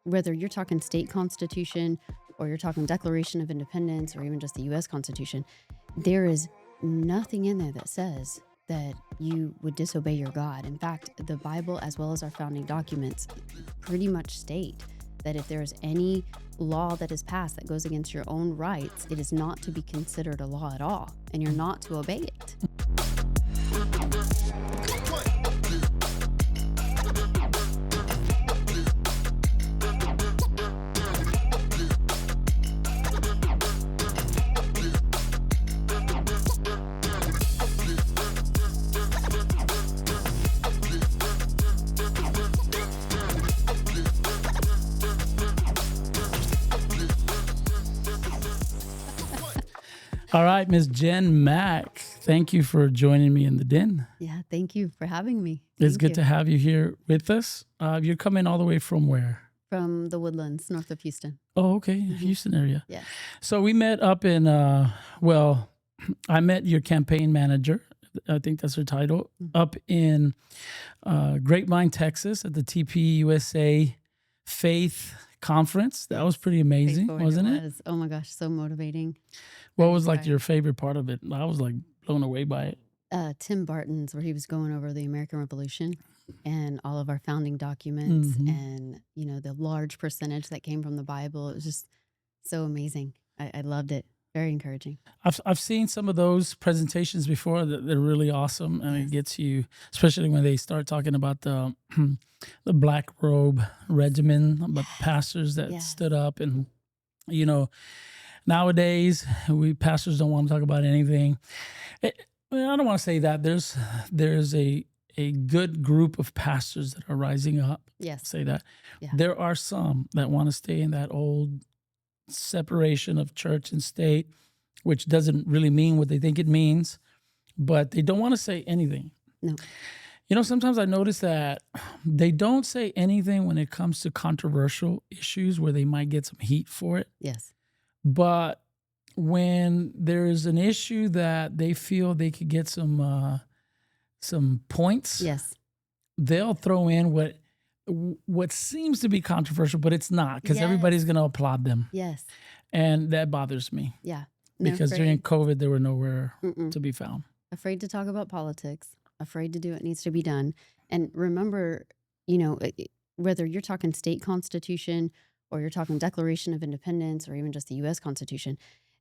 whether you're talking state constitution or you're talking Declaration of Independence or even just the U.S. Constitution, there is nothing in there that says that you would disobey your God. In fact, the Bible, as well as our founding documents, pretty much state that if there is any law that is passed that goes against your own rights, it is not to be considered a law at all, and you're not to obey it. All right, Ms. Jenn Mack, thank you for joining me in the den. Yeah, thank you for having me. It's good to have you here with us. You're coming all the way from where? From the Woodlands, north of Houston. Oh, okay, Houston area. Yeah. So we met up in, I met your campaign manager, I think that's her title, up in Grapevine, Texas at the TPUSA Faith Conference. That was pretty amazing, wasn't it? Oh my gosh, so motivating. What was like your favorite part of it? I was like blown away by it. Tim Barton's, where he was going over the American Revolution and all of our founding documents and, you know, the large percentage that came from the Bible. It was just so amazing. I loved it. Very encouraging. I've seen some of those presentations before that they're really awesome, and it gets you, especially when they start talking about the black robe regimen, about pastors that stood up, and you know, nowadays we pastors don't want to talk about anything. I don't want to say that. There's a good group of pastors that are rising up. Yes, say that. Yeah. There are some that want to stay in that old separation of church and state, which doesn't really mean what they think it means, but they don't want to say anything. No. You know, sometimes I notice that they don't say anything when it comes to controversial issues where they might get some heat for it. Yes. But when there's an issue that they feel they could get some points, yes, they'll throw in what seems to be controversial, but it's not, because everybody's going to applaud them. Yes. And that bothers me. Yeah. Because during COVID, they were nowhere to be found. Afraid to talk about politics, afraid to do what needs to be done. And remember, you know, whether you're talking state constitution or you're talking Declaration of Independence or even just the U.S. Constitution,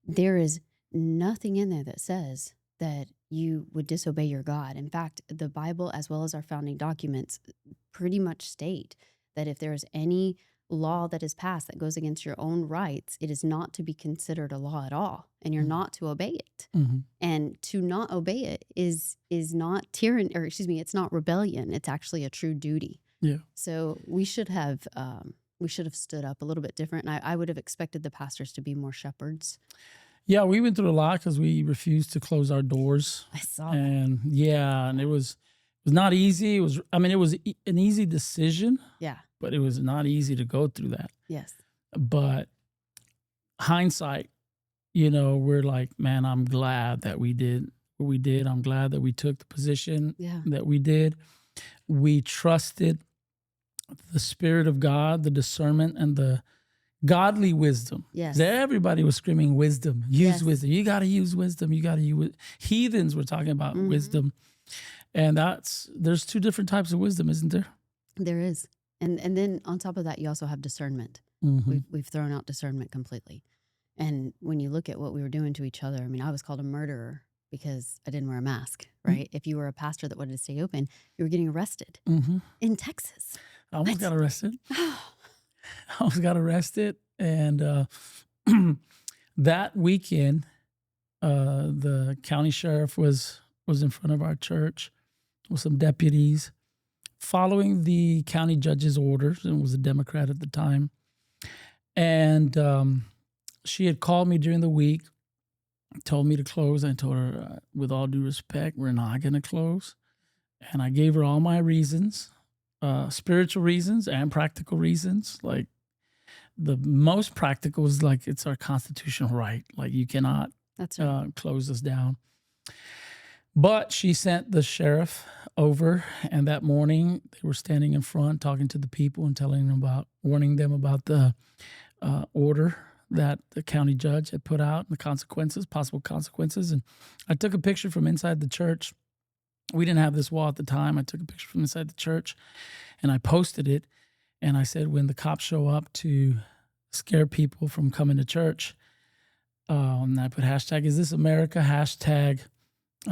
there is nothing in there that says that you would disobey your God. In fact, the Bible, as well as our founding documents, pretty much state that if there is any law that is passed that goes against your own rights, it is not to be considered a law at all, and you're not to obey it. And to not obey it is not tyranny, or excuse me, it's not rebellion. It's actually a true duty. Yeah. So we should have stood up a little bit different, and I would have expected the pastors to be more shepherds. Yeah, we went through a lot because we refused to close our doors. I saw that. And it was not easy. It was an easy decision. Yeah. But it was not easy to go through that. Yes. But hindsight, you know, we're like, man, I'm glad that we did what we did. I'm glad that we took the position that we did. We trusted the Spirit of God, the discernment, and the godly wisdom. Yes. Everybody was screaming wisdom. Use wisdom. You got to use wisdom. You got to use heathens were talking about wisdom. And there's two different types of wisdom, isn't there? There is. And then on top of that, you also have discernment. We've thrown out discernment completely. And when you look at what we were doing to each other, I mean, I was called a murderer because I didn't wear a mask, right? If you were a pastor that wanted to stay open, you were getting arrested in Texas. I almost got arrested. And that weekend, the county sheriff was in front of our church with some deputies following the county judge's orders, and was a Democrat at the time. And she had called me during the week, told me to close. I told her, with all due respect, we're not going to close. And I gave her all my reasons, spiritual reasons and practical reasons. Like, the most practical is like, it's our constitutional right. Like, you cannot close us down. But she sent the sheriff over, and that morning they were standing in front talking to the people and warning them about the order that the county judge had put out and the possible consequences. And I took a picture from inside the church. We didn't have this wall at the time. I took a picture from inside the church and I posted it. And I said, when the cops show up to scare people from coming to church, and I put hashtag, is this America? Hashtag,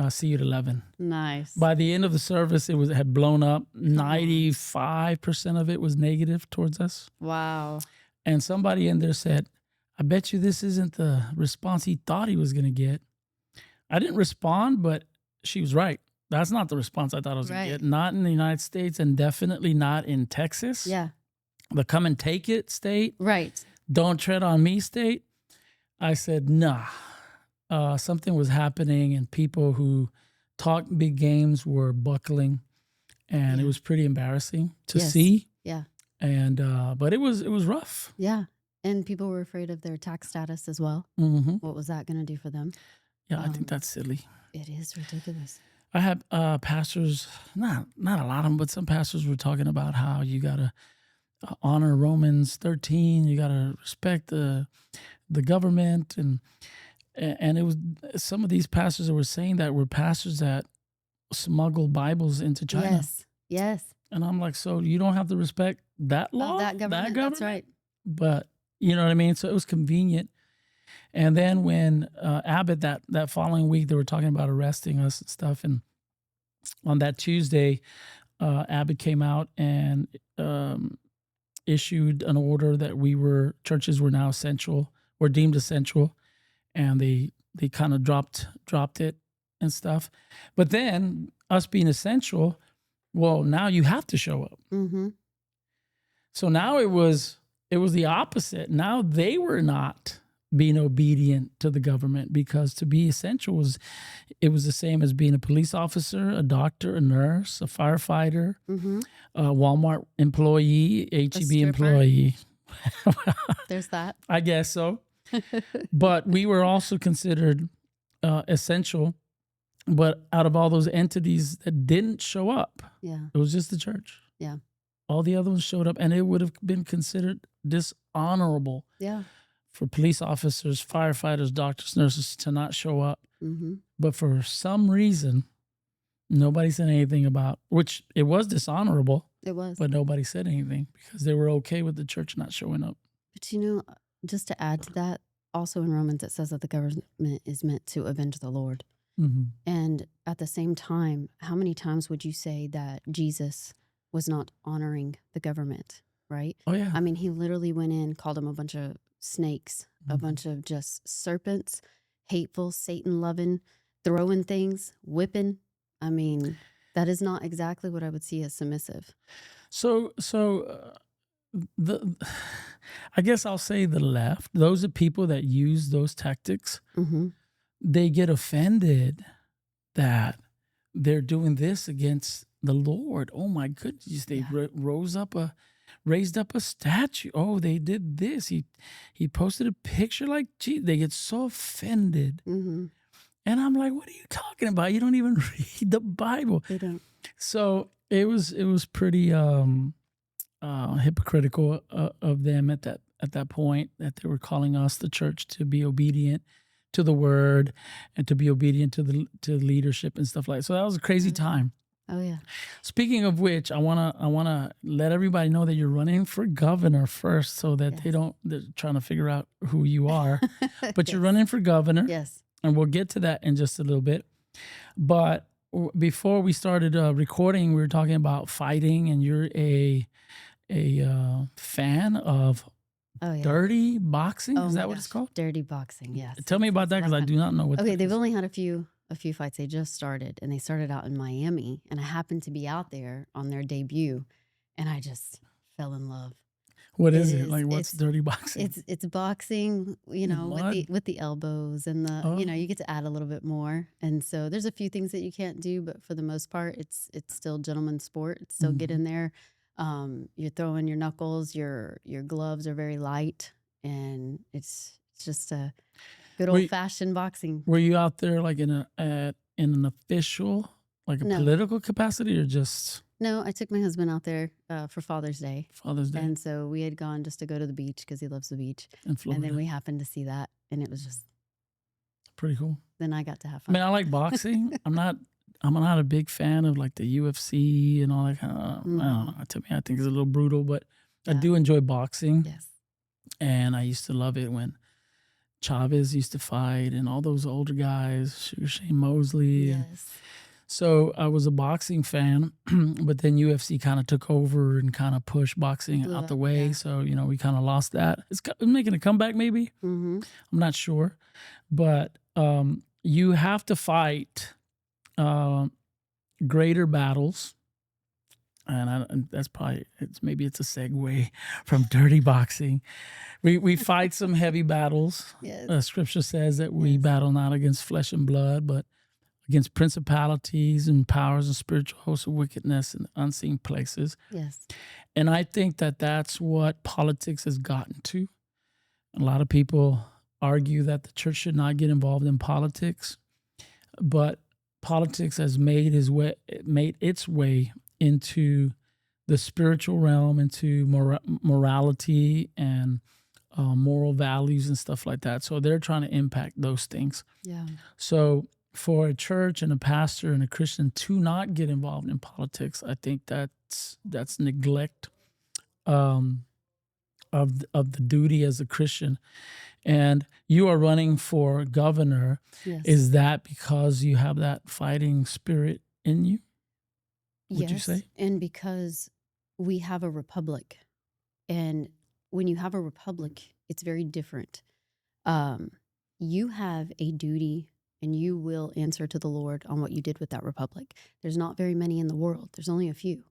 see you at 11. Nice. By the end of the service, it had blown up. 95% of it was negative towards us. Wow. And somebody in there said, I bet you this isn't the response he thought he was going to get. I didn't respond, but she was right. That's not the response I thought I was going to get. Not in the United States and definitely not in Texas. Yeah. The come and take it state. Right. Don't tread on me state. I said, nah. Something was happening and people who talked big games were buckling. And it was pretty embarrassing to see. Yeah. And but it was rough. Yeah. And people were afraid of their tax status as well. Mm-hmm. What was that going to do for them? Yeah, I think that's silly. It is ridiculous. I had pastors, not a lot of them, but some pastors were talking about how you got to honor Romans 13. You got to respect the government. And it was some of these pastors that were saying that were pastors that smuggled Bibles into China. Yes. Yes. And I'm like, so you don't have to respect that law? That government? That's right. But you know what I mean? So it was convenient. And then when Abbott, that following week, they were talking about arresting us and stuff. And on that Tuesday, Abbott came out and issued an order that churches were now essential, were deemed essential. And they kind of dropped it and stuff. But then us being essential, well, now you have to show up. Mm-hmm. So now it was the opposite. Now they were not being obedient to the government, because to be essential was the same as being a police officer, a doctor, a nurse, a firefighter, a Walmart employee, HEB employee. There's that. I guess so. But we were also considered essential. But out of all those entities that didn't show up, it was just the church. Yeah. All the other ones showed up, and it would have been considered dishonorable for police officers, firefighters, doctors, nurses to not show up. Mm-hmm. But for some reason, nobody said anything about, which it was dishonorable. It was. But nobody said anything because they were okay with the church not showing up. But just to add to that, also in Romans it says that the government is meant to avenge the Lord. Mm-hmm. And at the same time, how many times would you say that Jesus was not honoring the government, right? Oh, yeah. I mean, he literally went in, called them a bunch of snakes, a bunch of just serpents, hateful, Satan-loving, throwing things, whipping. I mean, that is not exactly what I would see as submissive. So I guess I'll say the left, those are people that use those tactics. Mm-hmm. They get offended that they're doing this against the Lord. Oh my goodness! They raised up a statue. Oh, they did this. He posted a picture. Like, gee, they get so offended. Mm-hmm. And I'm like, what are you talking about? You don't even read the Bible. They don't. So it was pretty hypocritical of them at that point, that they were calling us, the church, to be obedient to the word and to be obedient to leadership and stuff like that. So that was a crazy time. Oh yeah. Speaking of which, I wanna let everybody know that you're running for governor first, so that they're trying to figure out who you are. But you're running for governor. Yes. And we'll get to that in just a little bit. But before we started recording, we were talking about fighting, and you're a fan of dirty boxing. Is that what it's called? Dirty boxing. Yes. Tell me about that, because I do not know what. Okay, they've only had a few fights. They just started, and they started out in Miami, and I happened to be out there on their debut, and I just fell in love. What is it? Like, what's dirty boxing? It's boxing, with the elbows and the, you get to add a little bit more. And so there's a few things that you can't do, but for the most part, it's still gentleman's sport. It's still get in there. You're throwing your knuckles, your gloves are very light, and it's just a good old fashioned boxing. Were you out there like in an official Like a No, political capacity or just no, I took my husband out there for Father's Day. Father's Day And so we had gone just to go to the beach because he loves the beach. in And then Florida? we happened to see that. And it was just, Pretty cool. then I got to have I mean, fun. I like boxing. I'm not a big fan of like the UFC and all that kind of. I don't know. To me, I think it's a little brutal, but I Yeah. do enjoy boxing, Yes. and I used to love it when Chavez used to fight and all those older guys, Sugar Shane Mosley. And Yes. so I was a boxing fan, but then UFC kind of took over and kind of pushed boxing Blew out the up. way. Yeah. So, we kind of lost that. It's making a comeback maybe. Mm-hmm. I'm not sure. But you have to fight greater battles. And that's probably, maybe it's a segue from dirty boxing. We fight some heavy battles. Yes. Scripture says that we Yes. battle not against flesh and blood, but against principalities and powers and spiritual hosts of wickedness in unseen places. Yes. And I think that that's what politics has gotten to. A lot of people argue that the church should not get involved in politics, but politics has made its way into the spiritual realm, into morality and moral values and stuff like that. So they're trying to impact those things. Yeah. So for a church and a pastor and a Christian to not get involved in politics, I think that's neglect of the duty as a Christian. And you are running for governor. Yes. Is that because you have that fighting spirit in you? Would you Yes. say? And because we have a republic. And when you have a republic, it's very different. You have a duty and you will answer to the Lord on what you did with that republic. There's not very many in the world. There's only a few.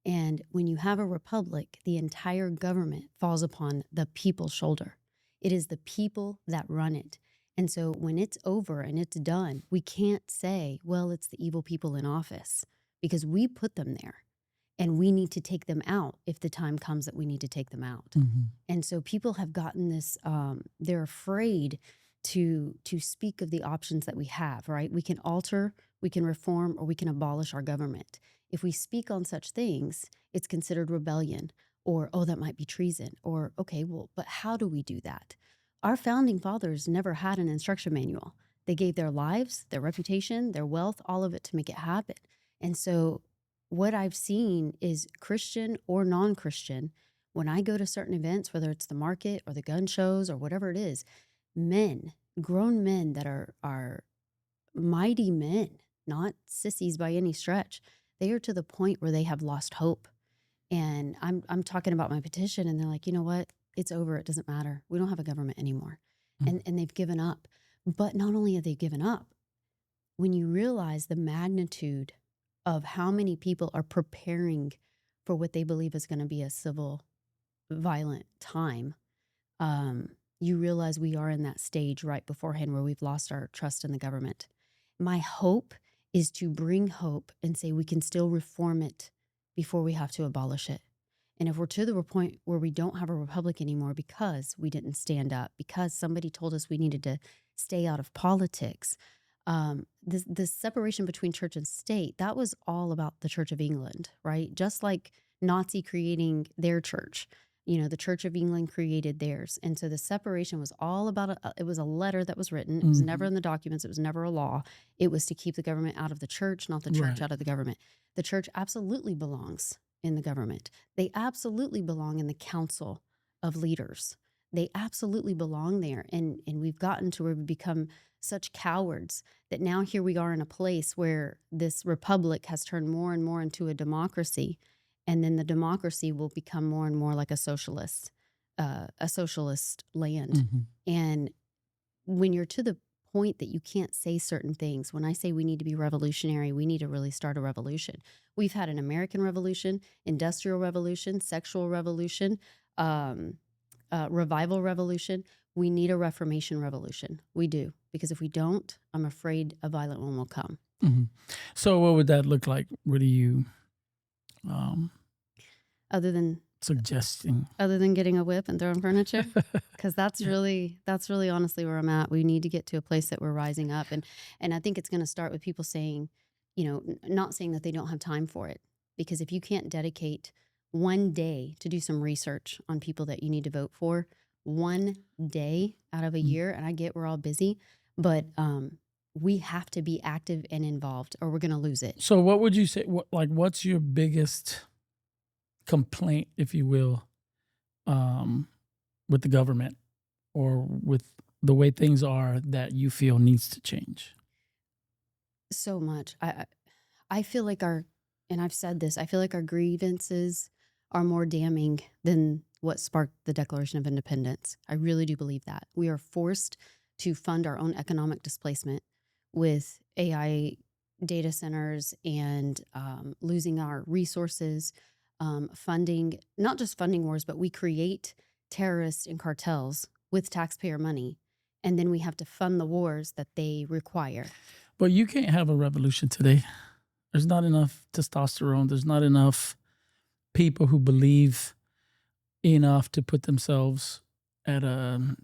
And when you have a republic, the entire government falls upon the people's shoulder. It is the people that run it. And so when it's over and it's done, we can't say, well, it's the evil people in office, because we put them there and we need to take them out if the time comes that we need to take them out. Mm-hmm. And so people have gotten this, they're afraid to speak of the options that we have, right? We can alter, we can reform, or we can abolish our government. If we speak on such things, it's considered rebellion, or, oh, that might be treason, or, okay, well, but how do we do that? Our founding fathers never had an instruction manual. They gave their lives, their reputation, their wealth, all of it to make it happen. And so what I've seen is, Christian or non-Christian, when I go to certain events, whether it's the market or the gun shows or whatever it is, men, grown men that are mighty men, not sissies by any stretch, they are to the point where they have lost hope. And I'm talking about my petition, and they're like, you know what? It's over. It doesn't matter. We don't have a government anymore. Mm-hmm. And they've given up. But not only have they given up, when you realize the magnitude of how many people are preparing for what they believe is going to be a civil, violent time, you realize we are in that stage right beforehand where we've lost our trust in the government. My hope is to bring hope and say we can still reform it before we have to abolish it. And if we're to the point where we don't have a republic anymore because we didn't stand up, because somebody told us we needed to stay out of politics, this separation between church and state, that was all about the Church of England, right? Just like Nazi creating their church, the Church of England created theirs. And so the separation was all about, it was a letter that was written. It was never in the documents. It was never a law. It was to keep the government out of the church, not the church out of the government. The church absolutely belongs in the government. They absolutely belong in the council of leaders. They absolutely belong there. And we've gotten to where we've become such cowards that now here we are in a place where this republic has turned more and more into a democracy. And then the democracy will become more and more like a socialist land. Mm-hmm. And when you're to the point that you can't say certain things, when I say we need to be revolutionary, we need to really start a revolution. We've had an American Revolution, Industrial Revolution, Sexual Revolution, Revival Revolution. We need a Reformation Revolution. We do. Because if we don't, I'm afraid a violent one will come. Mm-hmm. So what would that look like? What are you Other than getting a whip and throwing furniture? Because that's really honestly where I'm at. We need to get to a place that we're rising up. And I think it's going to start with people saying, not saying that they don't have time for it, because if you can't dedicate one day to do some research on people that you need to vote for, one day out of a Mm. year, and I get we're all busy, but we have to be active and involved or we're going to lose it. So what would you say, what's your biggest complaint, if you will, um, with the government or with the way things are that you feel needs to change? So much. I feel like and I've said this, I feel like our grievances are more damning than what sparked the Declaration of Independence. I really do believe that. We are forced to fund our own economic displacement with AI data centers and losing our resources, funding, not just funding wars, but we create terrorists and cartels with taxpayer money. And then we have to fund the wars that they require. But you can't have a revolution today. There's not enough testosterone. There's not enough people who believe enough to put themselves at in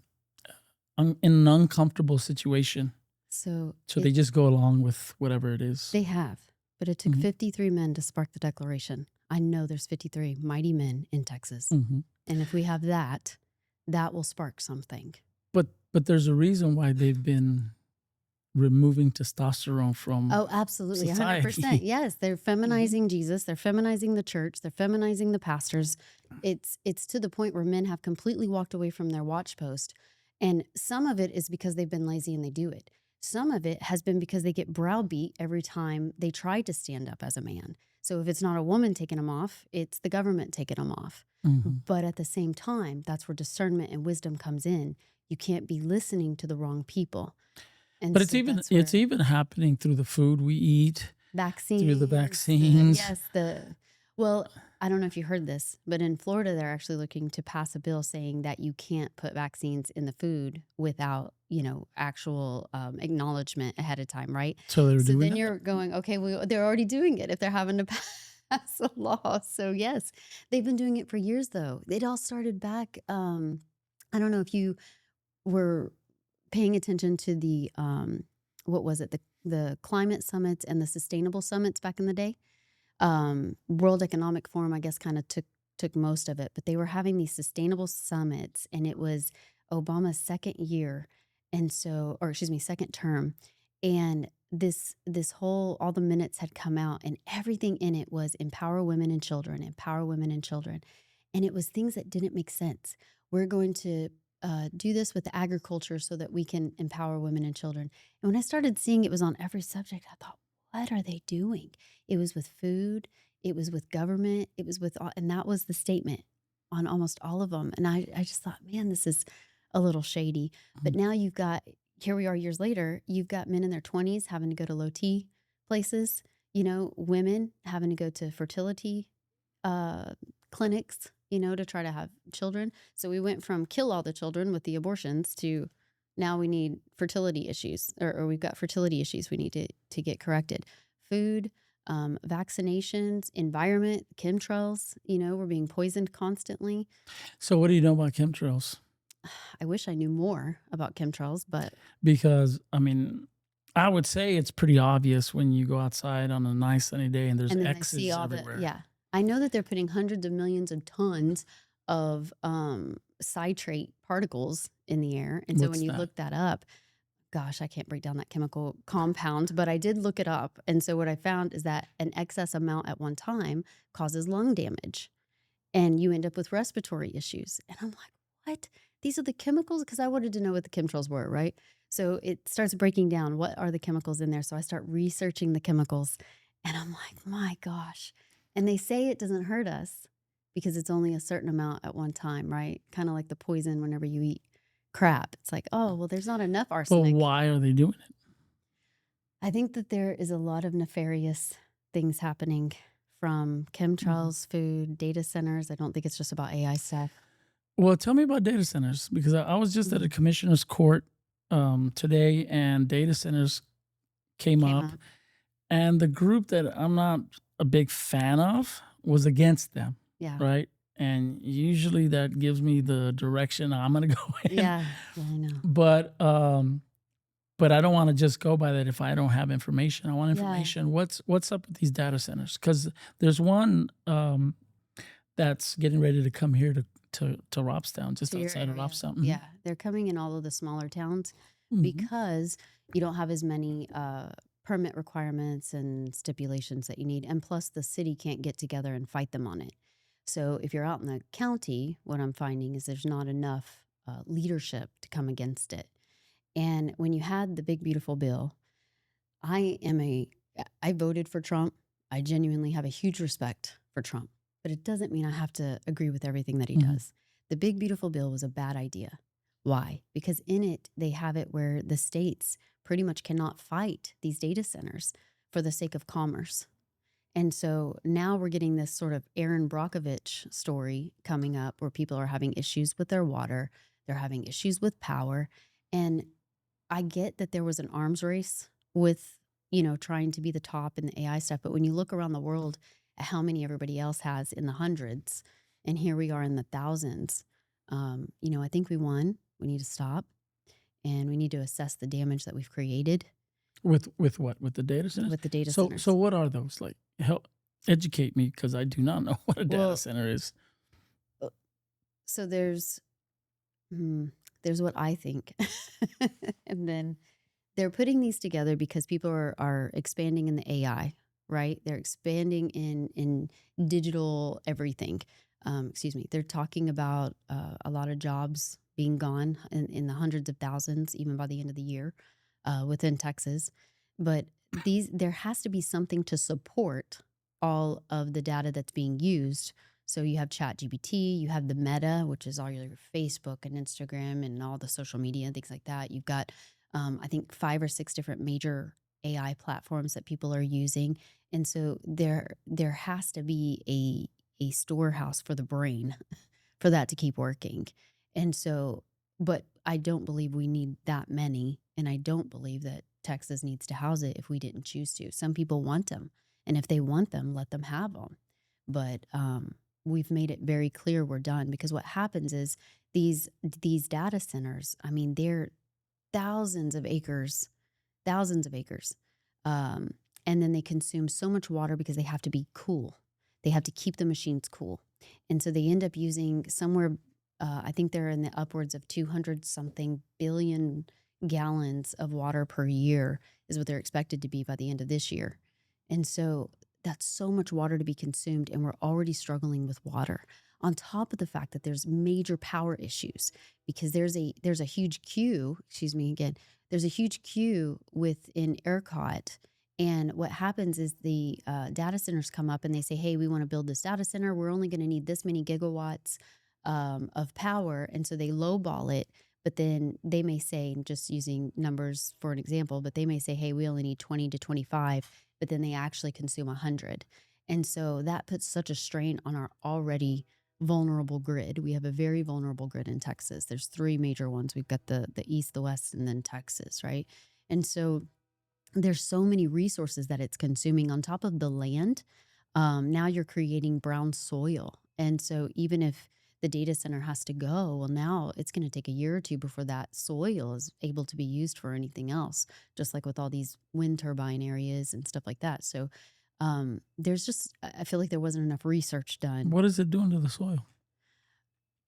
an uncomfortable situation. So they just go along with whatever it is. They have, but it took Mhm. 53 men to spark the Declaration. I know there's 53 mighty men in Texas. Mhm. And if we have that, that will spark something. But there's a reason why they've been removing testosterone from Oh, absolutely. society. 100%. Yes. They're feminizing Jesus. They're feminizing the church. They're feminizing the pastors. It's to the point where men have completely walked away from their watch post. And some of it is because they've been lazy and they do it. Some of it has been because they get browbeat every time they try to stand up as a man. So if it's not a woman taking them off, it's the government taking them off. Mhm. But at the same time, that's where discernment and wisdom comes in. You can't be listening to the wrong people. And But it's so even that's where it's even happening through the food we eat, through the vaccines. vaccines. Well, I don't know if you heard this, but in Florida, they're actually looking to pass a bill saying that you can't put vaccines in the food without, actual acknowledgement ahead of time, right? So they're So doing then that? you're going, okay, well, they're already doing it if they're having to pass a law. So yes, they've been doing it for years, though. It all started back. I don't know if you were paying attention to the what was it, the climate summits and the sustainable summits back in the day. World Economic Forum, I guess, kind of took most of it, but they were having these sustainable summits, and it was Obama's second year, and so, or excuse me, second term, and this whole all the minutes had come out, and everything in it was empower women and children, empower women and children, and it was things that didn't make sense. We're going to do this with agriculture so that we can empower women and children. And when I started seeing it was on every subject, I thought, what are they doing? It was with food, it was with government, it was with all, and that was the statement on almost all of them. And I just thought, man, this is a little shady. But now you've got, here we are years later, you've got men in their 20s having to go to low T places, women having to go to fertility clinics, to try to have children. So we went from kill all the children with the abortions to now we need fertility issues, or we've got fertility issues we need to get corrected. Food, vaccinations, environment, chemtrails, we're being poisoned constantly. So what do you know about chemtrails? I wish I knew more about chemtrails, but Because, I would say it's pretty obvious when you go outside on a nice sunny day and there's and then they see X's all everywhere. yeah. I know that they're putting hundreds of millions of tons of citrate particles in the air. And so when What's you that? look that up, gosh, I can't break down that chemical compound, but I did look it up. And so what I found is that an excess amount at one time causes lung damage and you end up with respiratory issues. And I'm like, what? These are the chemicals? Because I wanted to know what the chemtrails were, right? So it starts breaking down what are the chemicals in there. So I start researching the chemicals and I'm like, my gosh. And they say it doesn't hurt us because it's only a certain amount at one time, right? Kind of like the poison whenever you eat crap. It's like, oh, well, there's not enough But arsenic. why are they doing it? I think that there is a lot of nefarious things happening from chemtrails, food, data centers. I don't think it's just about AI stuff. Well, tell me about data centers, because I was just at a commissioner's court today, and data centers came up, and the group that I'm not a big fan of was against them, Yeah. right? And usually that gives me the direction I'm going to go in. Yeah, I know. But But I don't want to just go by that if I don't have information. I want Yeah. information. What's up with these data centers? Because there's one that's getting ready to come here to Robstown, just To your outside of area. Robstown. Yeah. They're coming in all of the smaller towns Mhm. because you don't have as many permit requirements and stipulations that you need. And plus, the city can't get together and fight them on it. So if you're out in the county, what I'm finding is there's not enough leadership to come against it. And when you had the big, beautiful bill, I voted for Trump. I genuinely have a huge respect for Trump, but it doesn't mean I have to agree with everything that he Mhm. does. The big, beautiful bill was a bad idea. Why? Because in it, they have it where the states pretty much cannot fight these data centers for the sake of commerce. And so now we're getting this sort of Aaron Brockovich story coming up where people are having issues with their water, they're having issues with power. And I get that there was an arms race with, trying to be the top in the AI stuff. But when you look around the world at how many everybody else has in the hundreds, and here we are in the thousands, I think we won. We need to stop and we need to assess the damage that we've created With what? With the data centers? with the data So centers. what are those? Like, help educate me because I do not know what a data Well, center is. so there's what I think. And then they're putting these together because people are expanding in the AI, right? They're expanding in digital everything. Excuse me. They're talking about a lot of jobs being gone in the hundreds of thousands, even by the end of the year, within Texas. But there has to be something to support all of the data that's being used. So you have ChatGPT, you have the Meta, which is all your Facebook and Instagram and all the social media and things like that. You've got I think 5 or 6 different major AI platforms that people are using. And so there has to be a storehouse for the brain for that to keep working. And so, but I don't believe we need that many. And I don't believe that Texas needs to house it if we didn't choose to. Some people want them. And if they want them, let them have them. But we've made it very clear we're done because what happens is these data centers, I mean, they're thousands of acres, thousands of acres. Um, and then they consume so much water because they have to be cool. They have to keep the machines cool. And so they end up using somewhere, I think they're in the upwards of 200 something billion gallons of water per year is what they're expected to be by the end of this year. And so that's so much water to be consumed. And we're already struggling with water on top of the fact that there's major power issues because there's a huge queue, excuse me again, there's a huge queue within ERCOT. And what happens is the data centers come up and they say, hey, we want to build this data center. We're only going to need this many gigawatts of power. And so they lowball it. But then they may say, just using numbers for an example, but they may say, hey, we only need 20 to 25, but then they actually consume 100. And so that puts such a strain on our already vulnerable grid. We have a very vulnerable grid in Texas. There's 3 major ones. We've got the east, the west, and then Texas, right? And so there's so many resources that it's consuming on top of the land. Now you're creating brown soil. And so even if the data center has to go, well, now it's going to take a year or 2 before that soil is able to be used for anything else, just like with all these wind turbine areas and stuff like that. So there's just, I feel like there wasn't enough research done. What is it doing to the soil?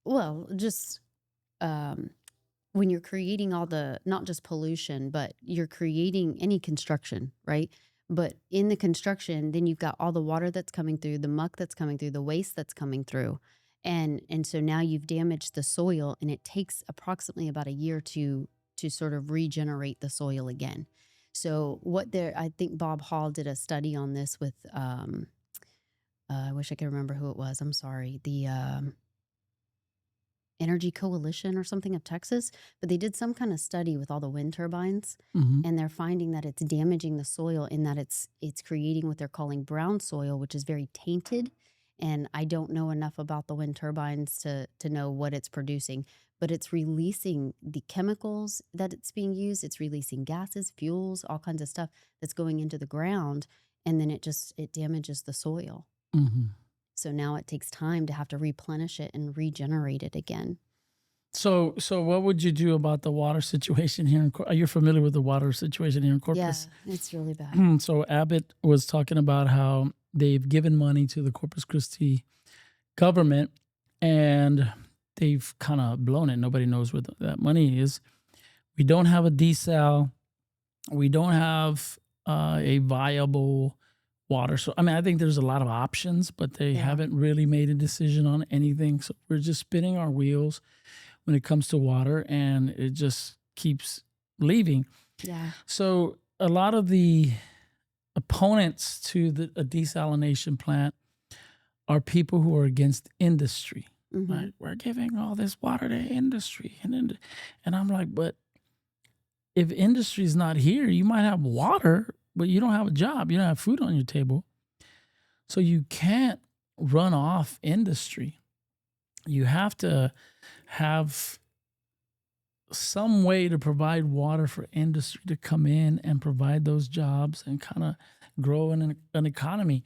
Well, just when you're creating all the, not just pollution, but you're creating any construction, right? But in the construction, then you've got all the water that's coming through, the muck that's coming through, the waste that's coming through. And so now you've damaged the soil and it takes approximately about a year to sort of regenerate the soil again. So I think Bob Hall did a study on this with, I wish I could remember who it was. I'm sorry. The Energy Coalition or something of Texas, but they did some kind of study with all the wind turbines, Mhm. and they're finding that it's damaging the soil in that it's creating what they're calling brown soil, which is very tainted. And I don't know enough about the wind turbines to know what it's producing, but it's releasing the chemicals that it's being used. It's releasing gases, fuels, all kinds of stuff that's going into the ground, and then it damages the soil. Mhm. So now it takes time to have to replenish it and regenerate it again. So what would you do about the water situation here are you familiar with the water situation here in Corpus? Yeah, it's really bad. So Abbott was talking about how they've given money to the Corpus Christi government and they've kind of blown it. Nobody knows where that money is. We don't have a desal. We don't have a viable water. So, I mean, I think there's a lot of options, but they Yeah. haven't really made a decision on anything. So we're just spinning our wheels when it comes to water, and it just keeps leaving. Yeah. So a lot of the opponents to a desalination plant are people who are against industry. Mm-hmm. Right? We're giving all this water to industry, and I'm like, but if industry is not here, you might have water, but you don't have a job. You don't have food on your table. So you can't run off industry. You have to have some way to provide water for industry to come in and provide those jobs and kind of grow an economy.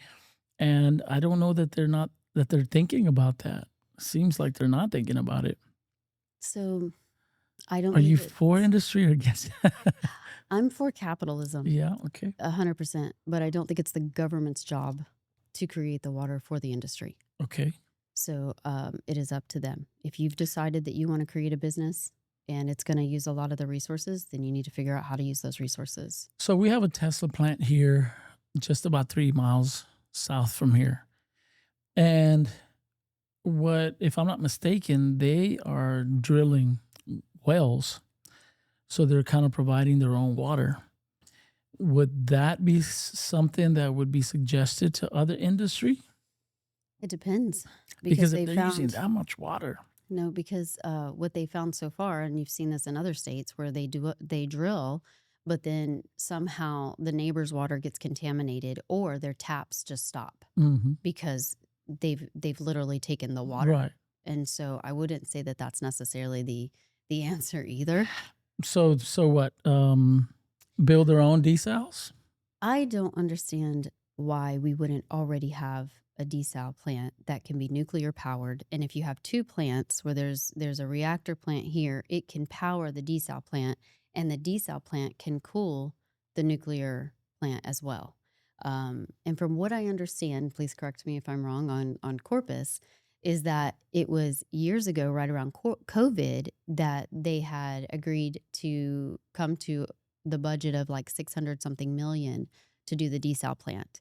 And I don't know that they're thinking about that. Seems like they're not thinking about it. So I don't Are you believe for industry or against? I'm for capitalism, Yeah, okay. 100%, but I don't think it's the government's job to create the water for the industry. Okay. So it is up to them. If you've decided that you want to create a business and it's going to use a lot of the resources, then you need to figure out how to use those resources. So we have a Tesla plant here just about 3 miles south from here. And if I'm not mistaken, they are drilling wells. So they're kind of providing their own water. Would that be something that would be suggested to other industry? It depends. Because they if they're using found that much water. no, because what they found so far, and you've seen this in other states where they drill, but then somehow the neighbor's water gets contaminated or their taps just stop Mm-hmm. because they've literally taken the water. Right. And so I wouldn't say that that's necessarily the answer either. So what? Build their own desals? I don't understand why we wouldn't already have a desal plant that can be nuclear powered. And if you have two plants where there's a reactor plant here, it can power the desal plant, and the desal plant can cool the nuclear plant as well. And from what I understand, please correct me if I'm wrong on Corpus, is that it was years ago, right around COVID, that they had agreed to come to the budget of like 600 something million to do the desal plant.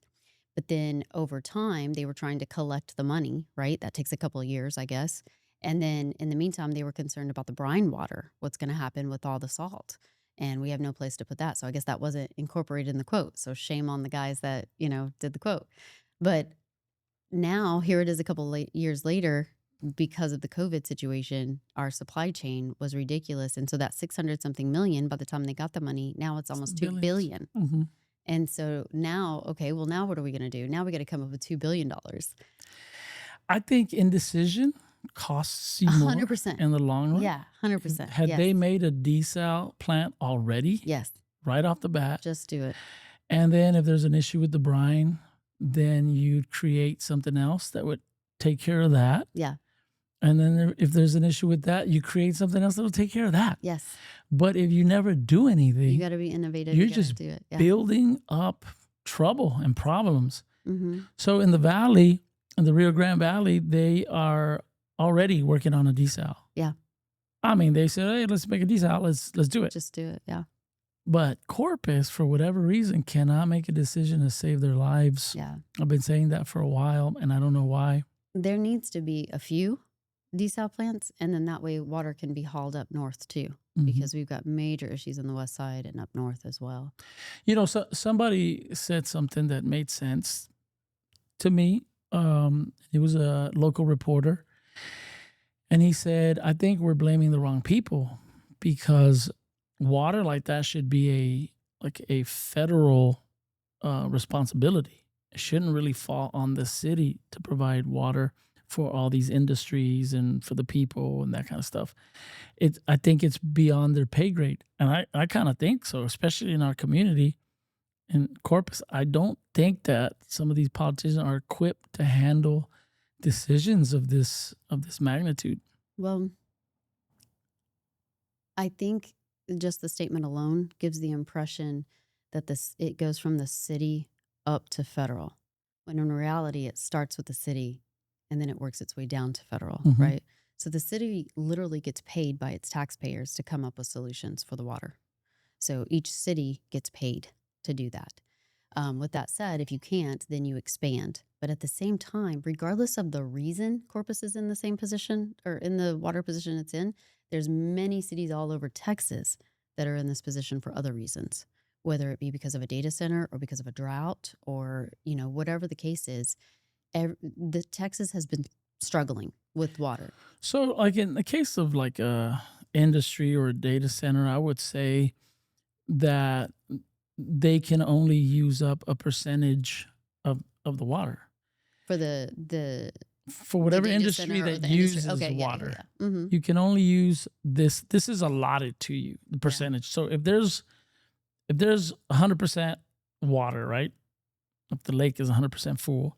But then over time, they were trying to collect the money, right? That takes a couple of years, I guess. And then in the meantime, they were concerned about the brine water, what's going to happen with all the salt. And we have no place to put that. So I guess that wasn't incorporated in the quote. So shame on the guys that, did the quote. But now here it is a couple years later, because of the COVID situation, our supply chain was ridiculous. And so that 600 something million, by the time they got the money, now it's almost 2 Billions. billion. Mm-hmm. And so now, okay, well, now what are we going to do? Now we got to come up with $2 billion. I think indecision costs you more 100%. in the long run. Yeah, 100%. Had Yes. they made a desal plant already, Yes, right off the bat, just do it. and then if there's an issue with the brine, then you'd create something else that would take care of that. Yeah. And then if there's an issue with that, you create something else that'll take care of that. Yes. But if you never do anything, You got to be innovative. you're You gotta just do it. Yeah. building up trouble and problems. Mm-hmm. So in the valley, in the Rio Grande Valley, they are already working on a desal. Yeah. I mean, they said, hey, let's make a desal. Let's do it. Just do it. Yeah. But Corpus, for whatever reason, cannot make a decision to save their lives. Yeah. I've been saying that for a while, and I don't know why. There needs to be a few desal plants, and then that way water can be hauled up north too, Mhm. because we've got major issues on the west side and up north as well. You know, somebody said something that made sense to me. He was a local reporter, and he said, I think we're blaming the wrong people because water like that should be a federal responsibility. It shouldn't really fall on the city to provide water for all these industries and for the people and that kind of stuff. I think it's beyond their pay grade. And I kind of think so, especially in our community in Corpus. I don't think that some of these politicians are equipped to handle decisions of this magnitude. Well, I think just the statement alone gives the impression that it goes from the city up to federal, when in reality it starts with the city and then it works its way down to federal, Hmm. right? So the city literally gets paid by its taxpayers to come up with solutions for the water. So each city gets paid to do that. With that said, if you can't, then you expand. But at the same time, regardless of the reason Corpus is in the same position or in the water position it's in, there's many cities all over Texas that are in this position for other reasons, whether it be because of a data center or because of a drought or, whatever the case is. The Texas has been struggling with water. So, like in the case of like a industry or a data center, I would say that they can only use up a percentage of the water For the for the whatever data industry center or that the industry. uses Okay, yeah, yeah, water. yeah. Mm-hmm. You can only use this. This is allotted to you, the Yeah. percentage. So if there's 100% water, right? If the lake is 100% full,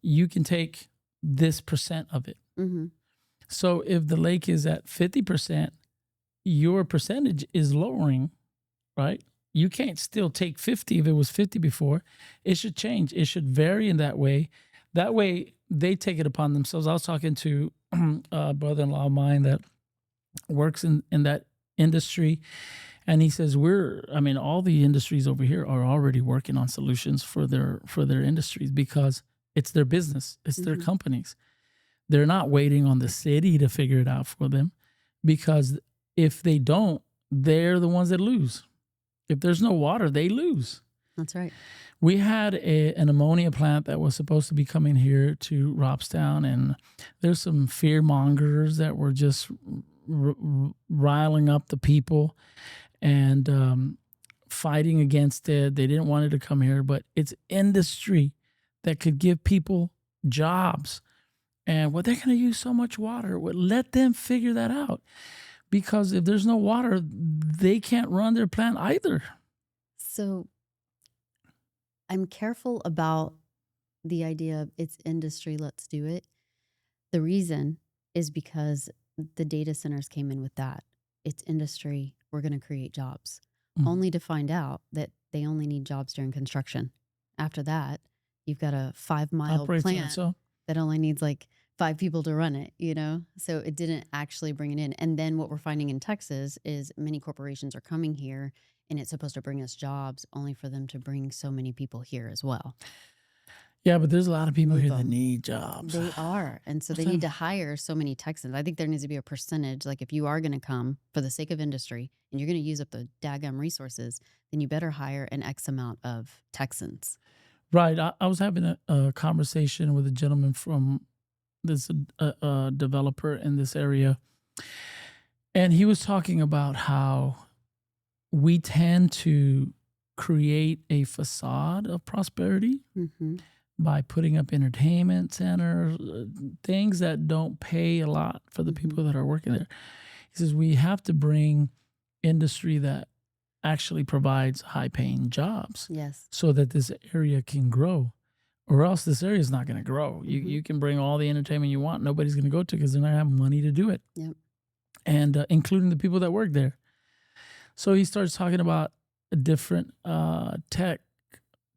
you can take this percent of it. Mm-hmm. So if the lake is at 50%, your percentage is lowering, right? You can't still take 50 if it was 50 before. It should change. It should vary in that way. That way they take it upon themselves. I was talking to a brother-in-law of mine that works in that industry. And he says, all the industries over here are already working on solutions for their industries because it's their business. It's their Mm-hmm. companies. They're not waiting on the city to figure it out for them because if they don't, they're the ones that lose. If there's no water, they lose. That's right. We had an ammonia plant that was supposed to be coming here to Robstown, and there's some fear mongers that were just riling up the people and fighting against it. They didn't want it to come here, but it's industry that could give people jobs. And they're going to use so much water. Let them figure that out. Because if there's no water, they can't run their plant either. So I'm careful about the idea of it's industry, let's do it. The reason is because the data centers came in with that. It's industry, we're going to create jobs, only to find out that they only need jobs during construction. After that, you've got a 5-mile plant that only needs like 5 people to run it, So it didn't actually bring it in. And then what we're finding in Texas is many corporations are coming here and it's supposed to bring us jobs only for them to bring so many people here as well. Yeah, but there's a lot of people here that need jobs. They are. And so they need to hire so many Texans. I think there needs to be a percentage. Like if you are going to come for the sake of industry and you're going to use up the daggum resources, then you better hire an X amount of Texans. Right. I was having a conversation with a gentleman from this developer in this area. And he was talking about how we tend to create a facade of prosperity by putting up entertainment centers, things that don't pay a lot for the people that are working there. He says we have to bring industry that actually provides high-paying jobs, yes, so that this area can grow, or else this area is not going to grow. You can bring all the entertainment you want, nobody's going to go to because they're not having money to do it. Yep. And including the people that work there. So he starts talking about a different tech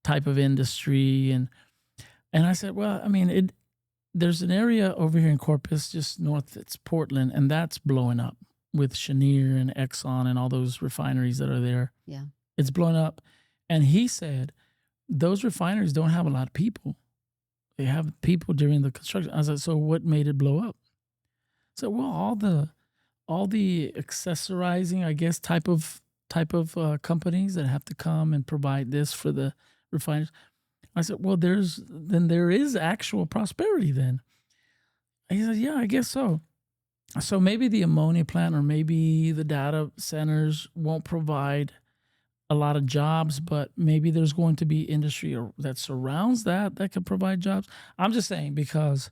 type of industry, and I said, well, there's an area over here in Corpus, just north, it's Portland, and that's blowing up with Cheniere and Exxon and all those refineries that are there. Yeah. It's blowing up. And he said, those refineries don't have a lot of people. They have people during the construction. I said, so what made it blow up? So, well, all the accessorizing, I guess, type of companies that have to come and provide this for the refiners. I said, well, there is actual prosperity then. He said, yeah, I guess so. So maybe the ammonia plant or maybe the data centers won't provide a lot of jobs, but maybe there's going to be industry that surrounds that could provide jobs. I'm just saying because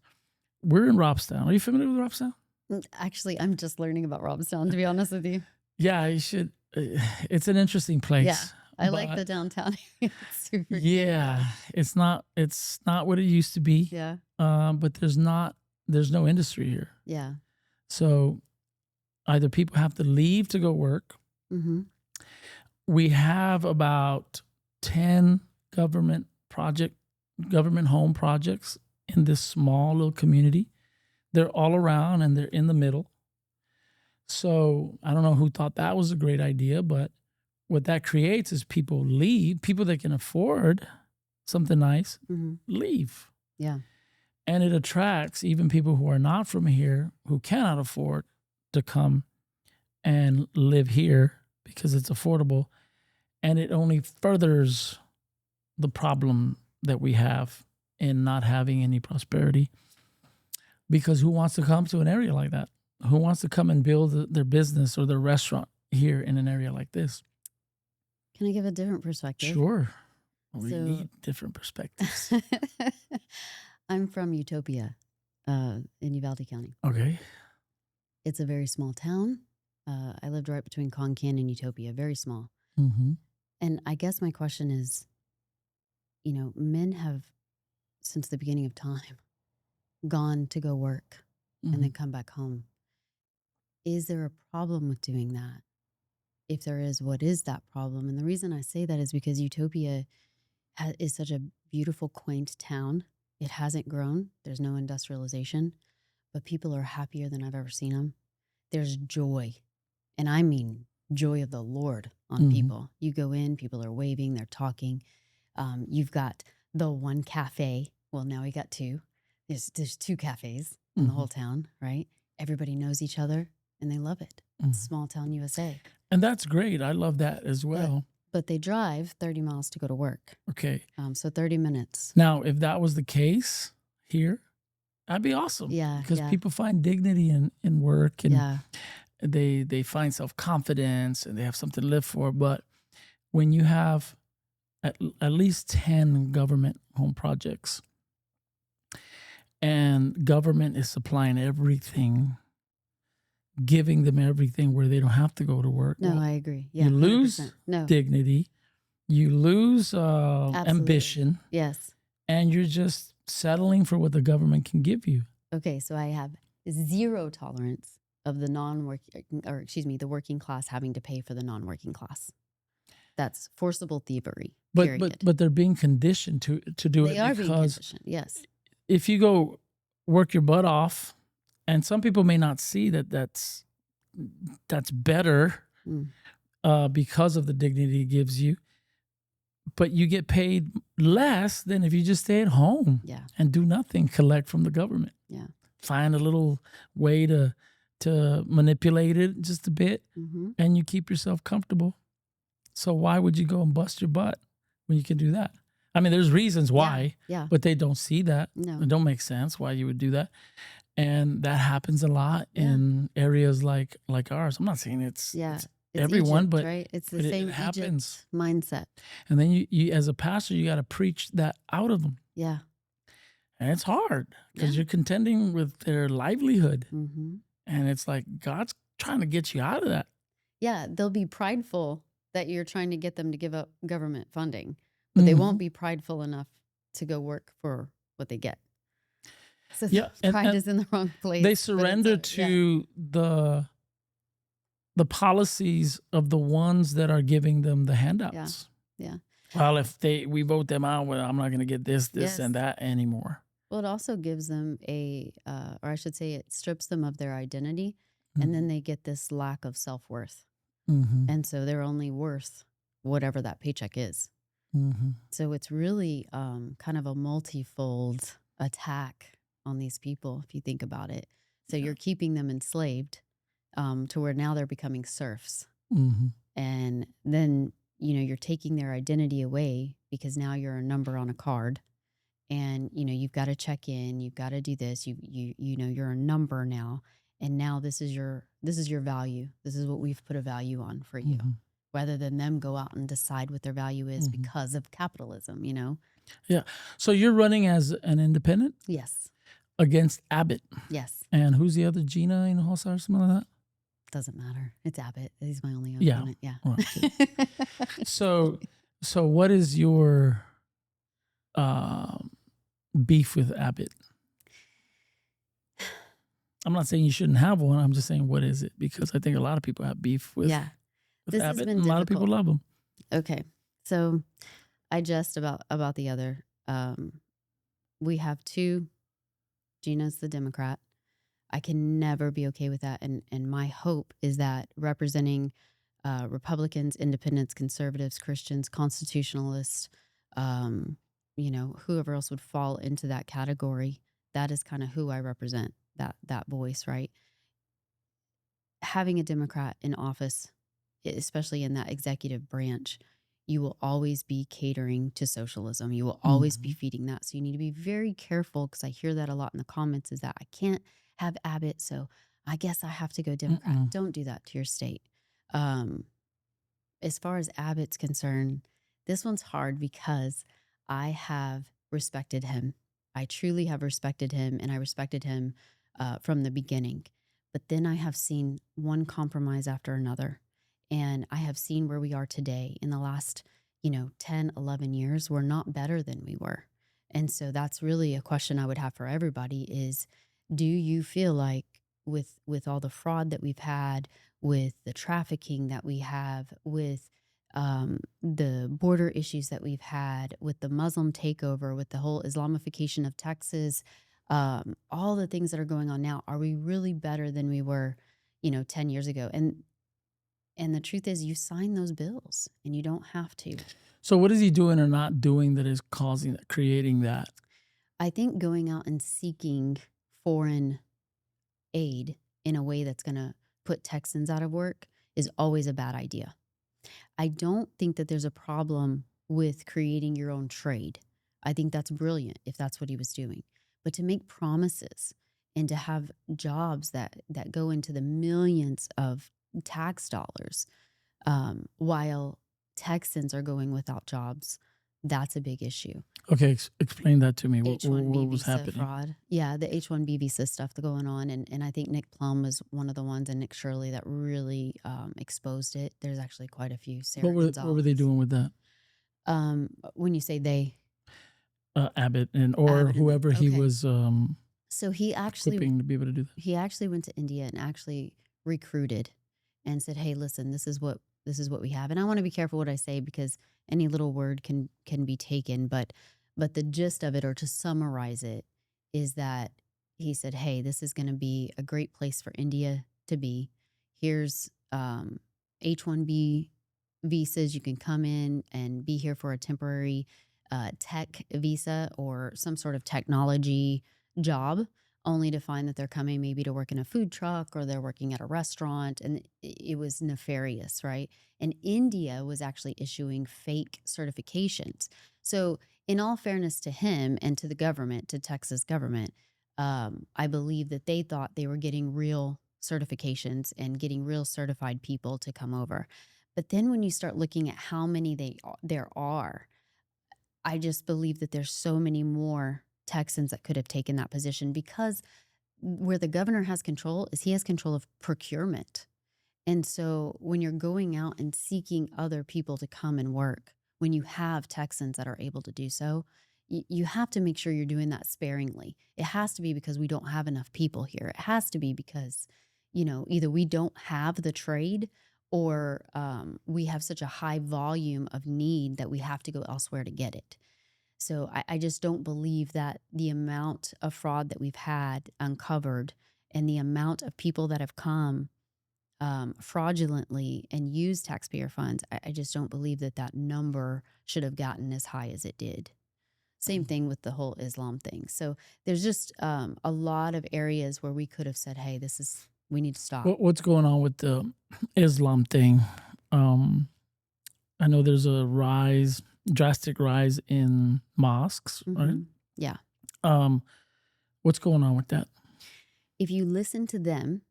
we're in Robstown. Are you familiar with Robstown? Actually, I'm just learning about Robstown, to be honest with you. Yeah, you should. It's an interesting place. Yeah, I like the downtown. It's super yeah, it's not what it used to be. Yeah. But there's no industry here. Yeah. So either people have to leave to go work. Mm-hmm. We have about 10 government home projects in this small little community. They're all around and they're in the middle. So I don't know who thought that was a great idea, but what that creates is people leave, people that can afford something nice, Mm-hmm. leave. Yeah. And it attracts even people who are not from here, who cannot afford to come and live here because it's affordable. And it only furthers the problem that we have in not having any prosperity. Because who wants to come to an area like that? Who wants to come and build their business or their restaurant here in an area like this? Can I give a different perspective? Sure. We So- need different perspectives. I'm from Utopia in Uvalde County. Okay. It's a very small town. I lived right between Concan and Utopia, very small. Mm-hmm. And I guess my question is, men have, since the beginning of time, gone to go work and then come back home. Is there a problem with doing that? If there is, what is that problem? And the reason I say that is because Utopia is such a beautiful, quaint town. It hasn't grown. There's no industrialization, but people are happier than I've ever seen them. There's joy, and I mean joy of the Lord on people. You go in, people are waving, they're talking. You've got the one cafe. Well, now we got two. There's two cafes in the whole town, right? Everybody knows each other, and they love it. Small town USA. And that's great. I love that as well. But they drive 30 miles to go to work. Okay. So 30 minutes. Now, if that was the case here, that'd be awesome. Yeah. Because people find dignity in work, and Yeah. they find self-confidence, and they have something to live for. But when you have at least 10 government home projects, and government is supplying everything, giving them everything where they don't have to go to work. No, well, I agree. Yeah, you lose 100%. No. dignity, you lose ambition, Yes. and you're just settling for what the government can give you. Okay, so I have zero tolerance of the the working class having to pay for the non-working class. That's forcible thievery. Period. But they're being conditioned to do They it are being because conditioned. Yes. if you go work your butt off, and some people may not see that's better because of the dignity it gives you, but you get paid less than if you just stay at home and do nothing, collect from the government. Yeah. Find a little way to manipulate it just a bit, and you keep yourself comfortable. So why would you go and bust your butt when you can do that? I mean, there's reasons why, but they don't see that. No. It don't make sense why you would do that. And that happens a lot in areas like ours. I'm not saying it's everyone, Egypt, but right? It's the but same it happens. Egypt mindset. And then you as a pastor, you got to preach that out of them. Yeah. And it's hard because you're contending with their livelihood. Mm-hmm. And it's like God's trying to get you out of that. Yeah, they'll be prideful that you're trying to get them to give up government funding, but they won't be prideful enough to go work for what they get. So pride is in the wrong place. They surrender to the policies of the ones that are giving them the handouts. Yeah. Well, if we vote them out, well, I'm not going to get this, and that anymore. Well, it also gives them or I should say it strips them of their identity, and then they get this lack of self-worth. And so they're only worth whatever that paycheck is. So it's really kind of a multifold attack on these people, if you think about it. So you're keeping them enslaved to where now they're becoming serfs. And then, you're taking their identity away because now you're a number on a card. And, you've got to check in, you've got to do this, you're a number now. And now this is your value. This is what we've put a value on for you, rather than them go out and decide what their value is because of capitalism, Yeah. So you're running as an independent? Yes. Against Abbott? Yes. And who's the other, Gina in Hillside or something like that? Doesn't matter. It's Abbott. He's my only Yeah. opponent. Yeah. Right. So what is your beef with Abbott? I'm not saying you shouldn't have one. I'm just saying, what is it? Because I think a lot of people have beef with Yeah, this has Abbott, been and a lot of people difficult. love him. Okay, so I jest about the other. We have two. Gina's the Democrat. I can never be okay with that, and my hope is that representing Republicans, independents, conservatives, Christians, constitutionalists, um, whoever else would fall into that category. That is kind of who I represent. That voice, right? Having a Democrat in office, especially in that executive branch, you will always be catering to socialism. You will always be Mhm. feeding that. So you need to be very careful, because I hear that a lot in the comments, is that I can't have Abbott, so I guess I have to go Democrat. Mm-mm. Don't do that to your state. Um, as far as Abbott's concerned, this one's hard because I have respected him. I truly have respected him, and I respected him from the beginning. But then I have seen one compromise after another. And I have seen where we are today in the last, 10, 11 years. We're not better than we were. And so that's really a question I would have for everybody is, do you feel like with all the fraud that we've had, with the trafficking that we have, with the border issues that we've had, with the Muslim takeover, with the whole Islamification of Texas, all the things that are going on now, are we really better than we were, 10 years ago? And the truth is, you sign those bills and you don't have to. So what is he doing or not doing that is causing that, creating that? I think going out and seeking foreign aid in a way that's going to put Texans out of work is always a bad idea. I don't think that there's a problem with creating your own trade. I think that's brilliant if that's what he was doing. But to make promises and to have jobs that go into the millions of tax dollars, while Texans are going without jobs, that's a big issue. Okay, explain that to me. H-1B What was visa happening? fraud. Yeah, the H-1B visa stuff going on. And I think Nick Plum was one of the ones, and Nick Shirley, that really exposed it. There's actually quite a few. Sarah What were they Gonzalez. doing with that? When you say they, Abbott and or Abbott and them. whoever he Okay. was So equipping to be able to do that. he actually went to India and actually recruited and said, "Hey, listen, this is what we have." And I want to be careful what I say, because any little word can be taken, but the gist of it, or to summarize it, is that he said, "Hey, this is going to be a great place for India to be. Here's H-1B visas. You can come in and be here for a temporary tech visa or some sort of technology job, only to find that they're coming maybe to work in a food truck, or they're working at a restaurant." And it was nefarious, right? And India was actually issuing fake certifications. So, in all fairness to him and to the government, to Texas government, I believe that they thought they were getting real certifications and getting real certified people to come over. But then when you start looking at how many there are, I just believe that there's so many more Texans that could have taken that position, because where the governor has control is he has control of procurement. And so when you're going out and seeking other people to come and work, when you have Texans that are able to do so, you have to make sure you're doing that sparingly. It has to be because we don't have enough people here. It has to be because, either we don't have the trade, or we have such a high volume of need that we have to go elsewhere to get it. So I just don't believe that the amount of fraud that we've had uncovered, and the amount of people that have come fraudulently and used taxpayer funds, I just don't believe that number should have gotten as high as it did. Same thing with the whole Islam thing. So there's just a lot of areas where we could have said, "Hey, we need to stop." What's going on with the Islam thing? Um, I know there's a drastic rise in mosques, right? Yeah. Um, what's going on with that? If you listen to them,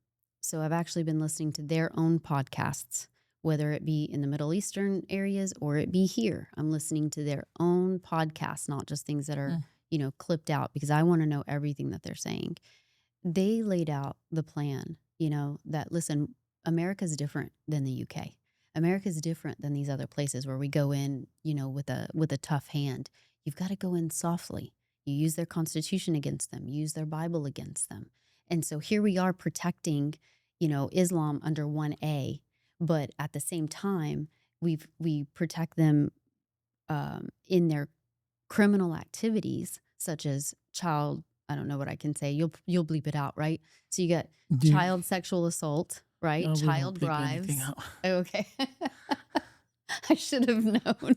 so I've actually been listening to their own podcasts, whether it be in the Middle Eastern areas or it be here. I'm listening to their own podcasts, not just things that are, clipped out, because I want to know everything that they're saying. They laid out the plan, that, listen, America's different than the UK. America's different than these other places where we go in, with a tough hand. You've got to go in softly. You use their constitution against them, use their Bible against them. And so here we are protecting, Islam under 1A, but at the same time, we protect them in their criminal activities, such as child. I don't know what I can say. You'll bleep it out, right? So you got Do you, child sexual assault, right? we won't Child bleep anything bribes. out. Oh, okay. I should have known.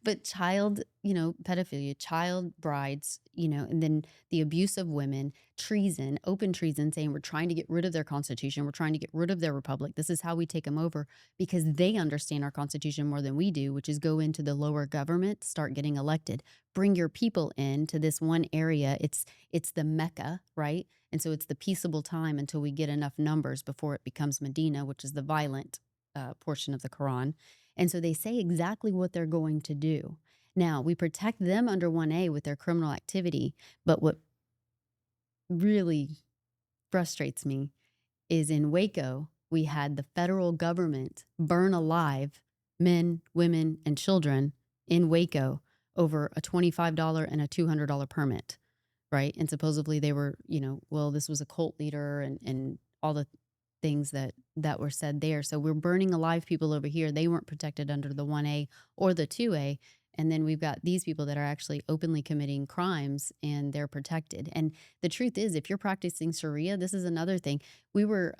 But child, pedophilia, child brides, and then the abuse of women, treason, open treason, saying we're trying to get rid of their constitution. We're trying to get rid of their republic. This is how we take them over, because they understand our constitution more than we do, which is go into the lower government, start getting elected, bring your people into this one area. It's the Mecca, right? And so it's the peaceable time until we get enough numbers before it becomes Medina, which is the violent portion of the Quran. And so they say exactly what they're going to do. Now, we protect them under 1A with their criminal activity, but what really frustrates me is in Waco, we had the federal government burn alive men, women, and children in Waco over a $25 and a $200 permit, right? And supposedly they were, this was a cult leader and all the things that were said there. So we're burning alive people over here. They weren't protected under the 1A or the 2A. And then we've got these people that are actually openly committing crimes and they're protected. And the truth is, if you're practicing Sharia, this is another thing. We were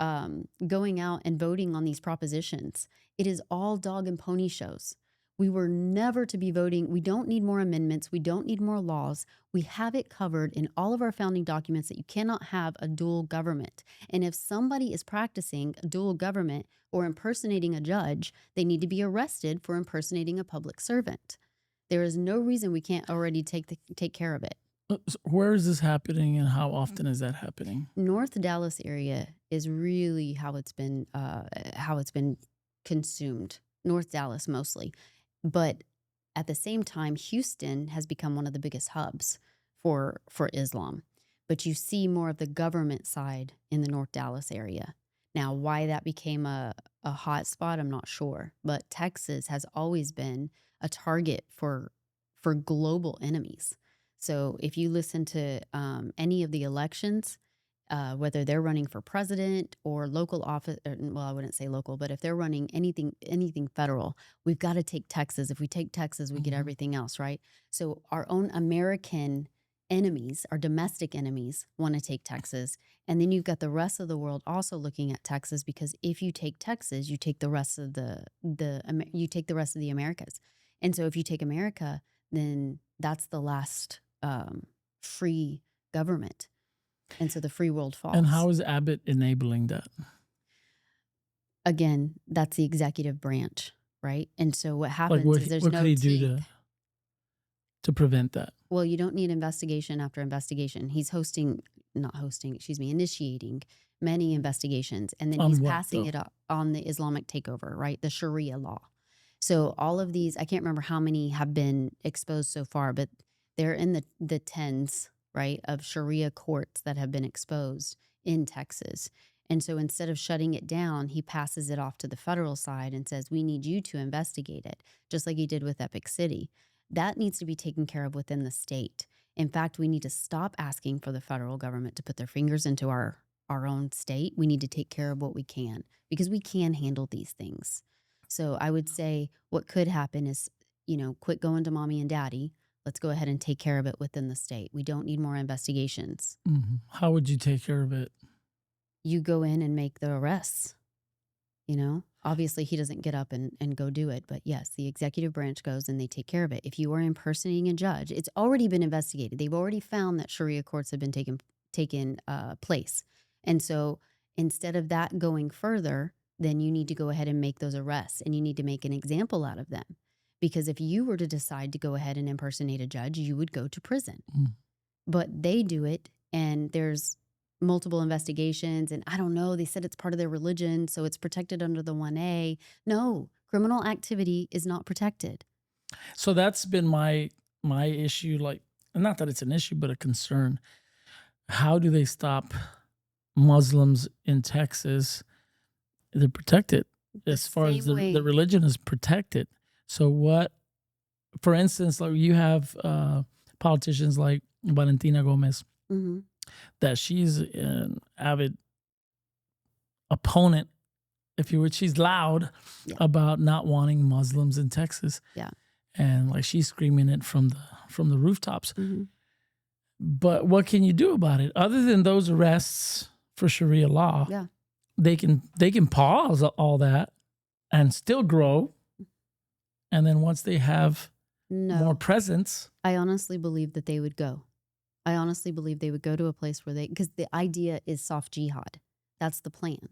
going out and voting on these propositions. It is all dog and pony shows. We were never to be voting. We don't need more amendments. We don't need more laws. We have it covered in all of our founding documents that you cannot have a dual government. And if somebody is practicing a dual government or impersonating a judge, they need to be arrested for impersonating a public servant. There is no reason we can't already take care of it. So where is this happening, and how often is that happening? North Dallas area is really how it's been consumed. North Dallas mostly. But at the same time, Houston has become one of the biggest hubs for Islam. But you see more of the government side in the North Dallas area. Now, why that became a hot spot, I'm not sure. But Texas has always been a target for global enemies. So if you listen to any of the elections, whether they're running for president or local office, well, I wouldn't say local, but if they're running anything federal, we've got to take Texas. If we take Texas, we get everything else, right? So our own American enemies, our domestic enemies, want to take Texas. And then you've got the rest of the world also looking at Texas, because if you take Texas, you take the rest of you take the rest of the Americas. And so if you take America, then that's the last free government. And so the free world falls. And how is Abbott enabling that? Again, that's the executive branch, right? And so what happens is there's what no could he do to prevent that? Well, you don't need investigation after investigation. He's initiating many investigations. And then he's passing it up on the Islamic takeover, right? The Sharia law. So all of these, I can't remember how many have been exposed so far, but they're in the tens, right, of Sharia courts that have been exposed in Texas. And so instead of shutting it down, he passes it off to the federal side and says, we need you to investigate it, just like he did with Epic City. That needs to be taken care of within the state. In fact, we need to stop asking for the federal government to put their fingers into our own state. We need to take care of what we can, because we can handle these things. So I would say what could happen is, quit going to mommy and daddy. Let's go ahead and take care of it within the state. We don't need more investigations. How would you take care of it? You go in and make the arrests. Obviously he doesn't get up and go do it. But yes, the executive branch goes and they take care of it. If you are impersonating a judge, it's already been investigated. They've already found that Sharia courts have been taken place. And so instead of that going further, then you need to go ahead and make those arrests, and you need to make an example out of them. Because if you were to decide to go ahead and impersonate a judge, you would go to prison. But they do it, and there's multiple investigations, and I don't know, they said it's part of their religion, so it's protected under the 1A. No, criminal activity is not protected. So that's been my issue, like, not that it's an issue, but a concern. How do they stop Muslims in Texas? They're protected as far as the religion is protected. So what, for instance, like you have politicians like Valentina Gomez, that she's an avid opponent, if you would. She's loud Yeah. about not wanting Muslims in Texas, Yeah. and like she's screaming it from the rooftops. hmm But what can you do about it other than those arrests for Sharia law? Yeah. They can pause all that and still grow, and then once they have more No, presence, I honestly believe that they would go. I honestly believe they would go to a place where because the idea is soft jihad. That's the plan.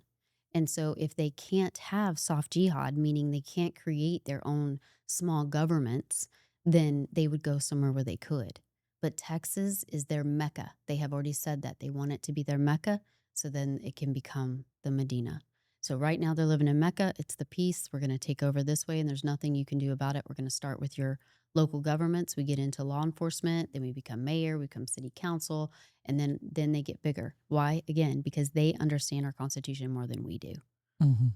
And so if they can't have soft jihad, meaning they can't create their own small governments, then they would go somewhere where they could. But Texas is their Mecca. They have already said that they want it to be their Mecca, so then it can become the Medina. So right now they're living in Mecca. It's the peace. We're going to take over this way, and there's nothing you can do about it. We're going to start with your local governments. We get into law enforcement, then we become mayor, we become city council, and then they get bigger. Why? Again, because they understand our Constitution more than we do. mhm.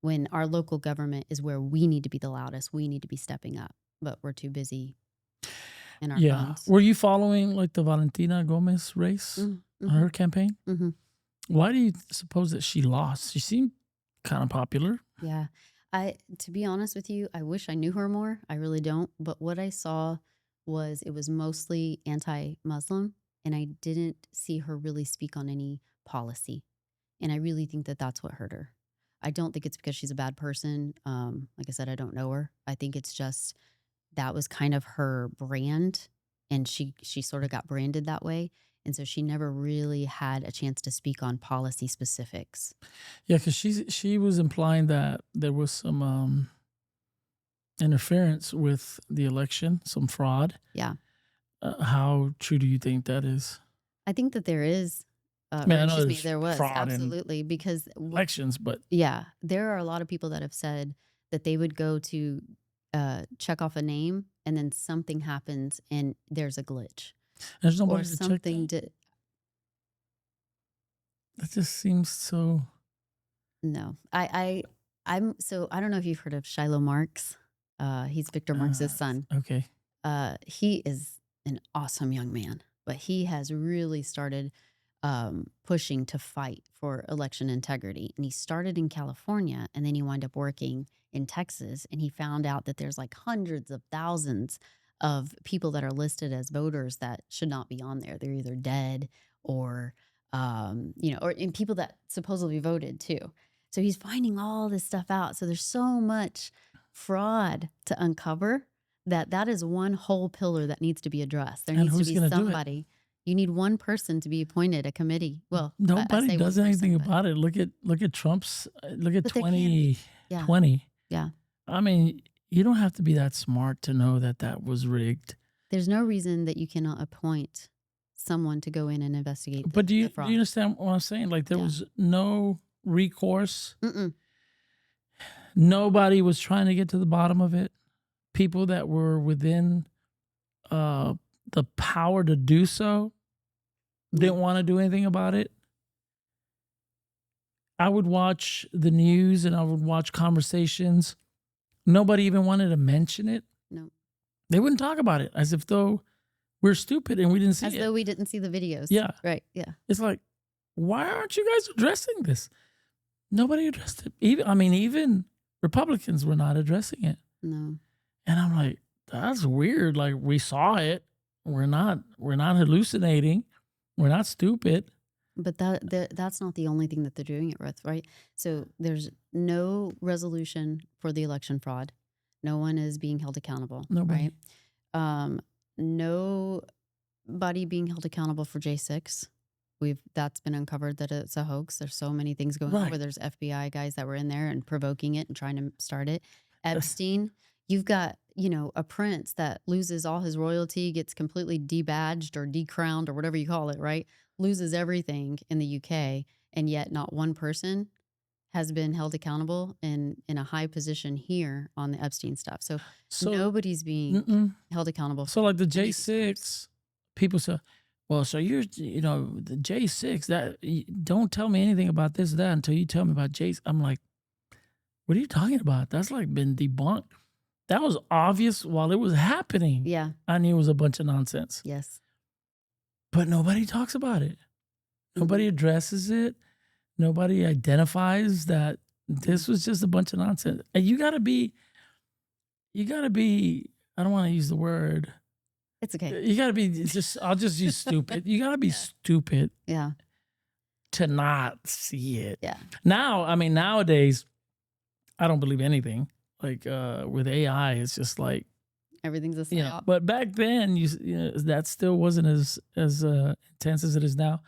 When our local government is where we need to be the loudest, we need to be stepping up, but we're too busy in our Yeah. phones. Were you following like the Valentina Gomez race, Mm-hmm. her campaign? Mm-hmm. Why do you suppose that she lost? She seemed kind of popular. Yeah. To be honest with you, I wish I knew her more. I really don't. But what I saw was it was mostly anti-Muslim, and I didn't see her really speak on any policy. And I really think that that's what hurt her. I don't think it's because she's a bad person. Like I said, I don't know her. I think it's just that was kind of her brand, and she sort of got branded that way. And so she never really had a chance to speak on policy specifics. Yeah, because she was implying that there was some interference with the election, some fraud. Yeah. How true do you think that is? I think that there is, I mean, or I know excuse me, there's there was fraud in absolutely because elections, but yeah, there are a lot of people that have said that they would go to check off a name and then something happens and there's a glitch there's or nobody to check something. that. That just seems so. No, I'm so I don't know if you've heard of Shiloh Marks. He's Victor Marx's son. Okay. He is an awesome young man, but he has really started pushing to fight for election integrity. And he started in California and then he wound up working in Texas. And he found out that there's like hundreds of thousands of people that are listed as voters that should not be on there. They're either dead or, or in people that supposedly voted too. So he's finding all this stuff out. So there's so much fraud to uncover that is one whole pillar that needs to be addressed. There And needs to who's be gonna do it? somebody. You need one person to be appointed, a committee. Well, I Nobody say does one anything person, but about it. Look at Trump's. Look at But there can be. Yeah. 2020. Yeah. I mean, you don't have to be that smart to know that that was rigged. There's no reason that you cannot appoint someone to go in and investigate But do the you fraud. understand what I'm saying? Like there Yeah. was no recourse. Mm-mm. Nobody was trying to get to the bottom of it. People that were within the power to do so didn't want to do anything about it. I would watch the news and I would watch conversations. Nobody even wanted to mention it. No. They wouldn't talk about it as if though we're stupid and we didn't see As it. though we didn't see the videos. Yeah. Right. Yeah. It's like, why aren't you guys addressing this? Nobody addressed it. Even Republicans were not addressing it. No. And I'm like, that's weird. Like we saw it. We're not hallucinating. We're not stupid. But that's not the only thing that they're doing it with, right? So there's no resolution for the election fraud. No one is being held accountable, Nobody. right? Nobody being held accountable for J6. That's been uncovered that it's a hoax. There's so many things going on Right. where there's FBI guys that were in there and provoking it and trying to start it. Epstein, you've got, a prince that loses all his royalty, gets completely debadged or decrowned or whatever you call it, right? Loses everything in the UK, and yet not one person has been held accountable in a high position here on the Epstein stuff. So nobody's being held accountable. So like the any of these J6, people say, well, so you're, the J6, that don't tell me anything about this or that until you tell me about J6. I'm like, what are you talking about? That's like been debunked. That was obvious while it was happening. Yeah. I knew it was a bunch of nonsense. Yes. But nobody talks about it. Nobody addresses it. Nobody identifies that this was just a bunch of nonsense. And you gotta be, I don't want to use the word. It's okay. You gotta be I'll just use stupid. You gotta be stupid Yeah. to not see it. Yeah. Now, I mean, nowadays, I don't believe anything. Like with AI, it's just like, Everything's a psyop. but back then, that still wasn't as intense as it is now.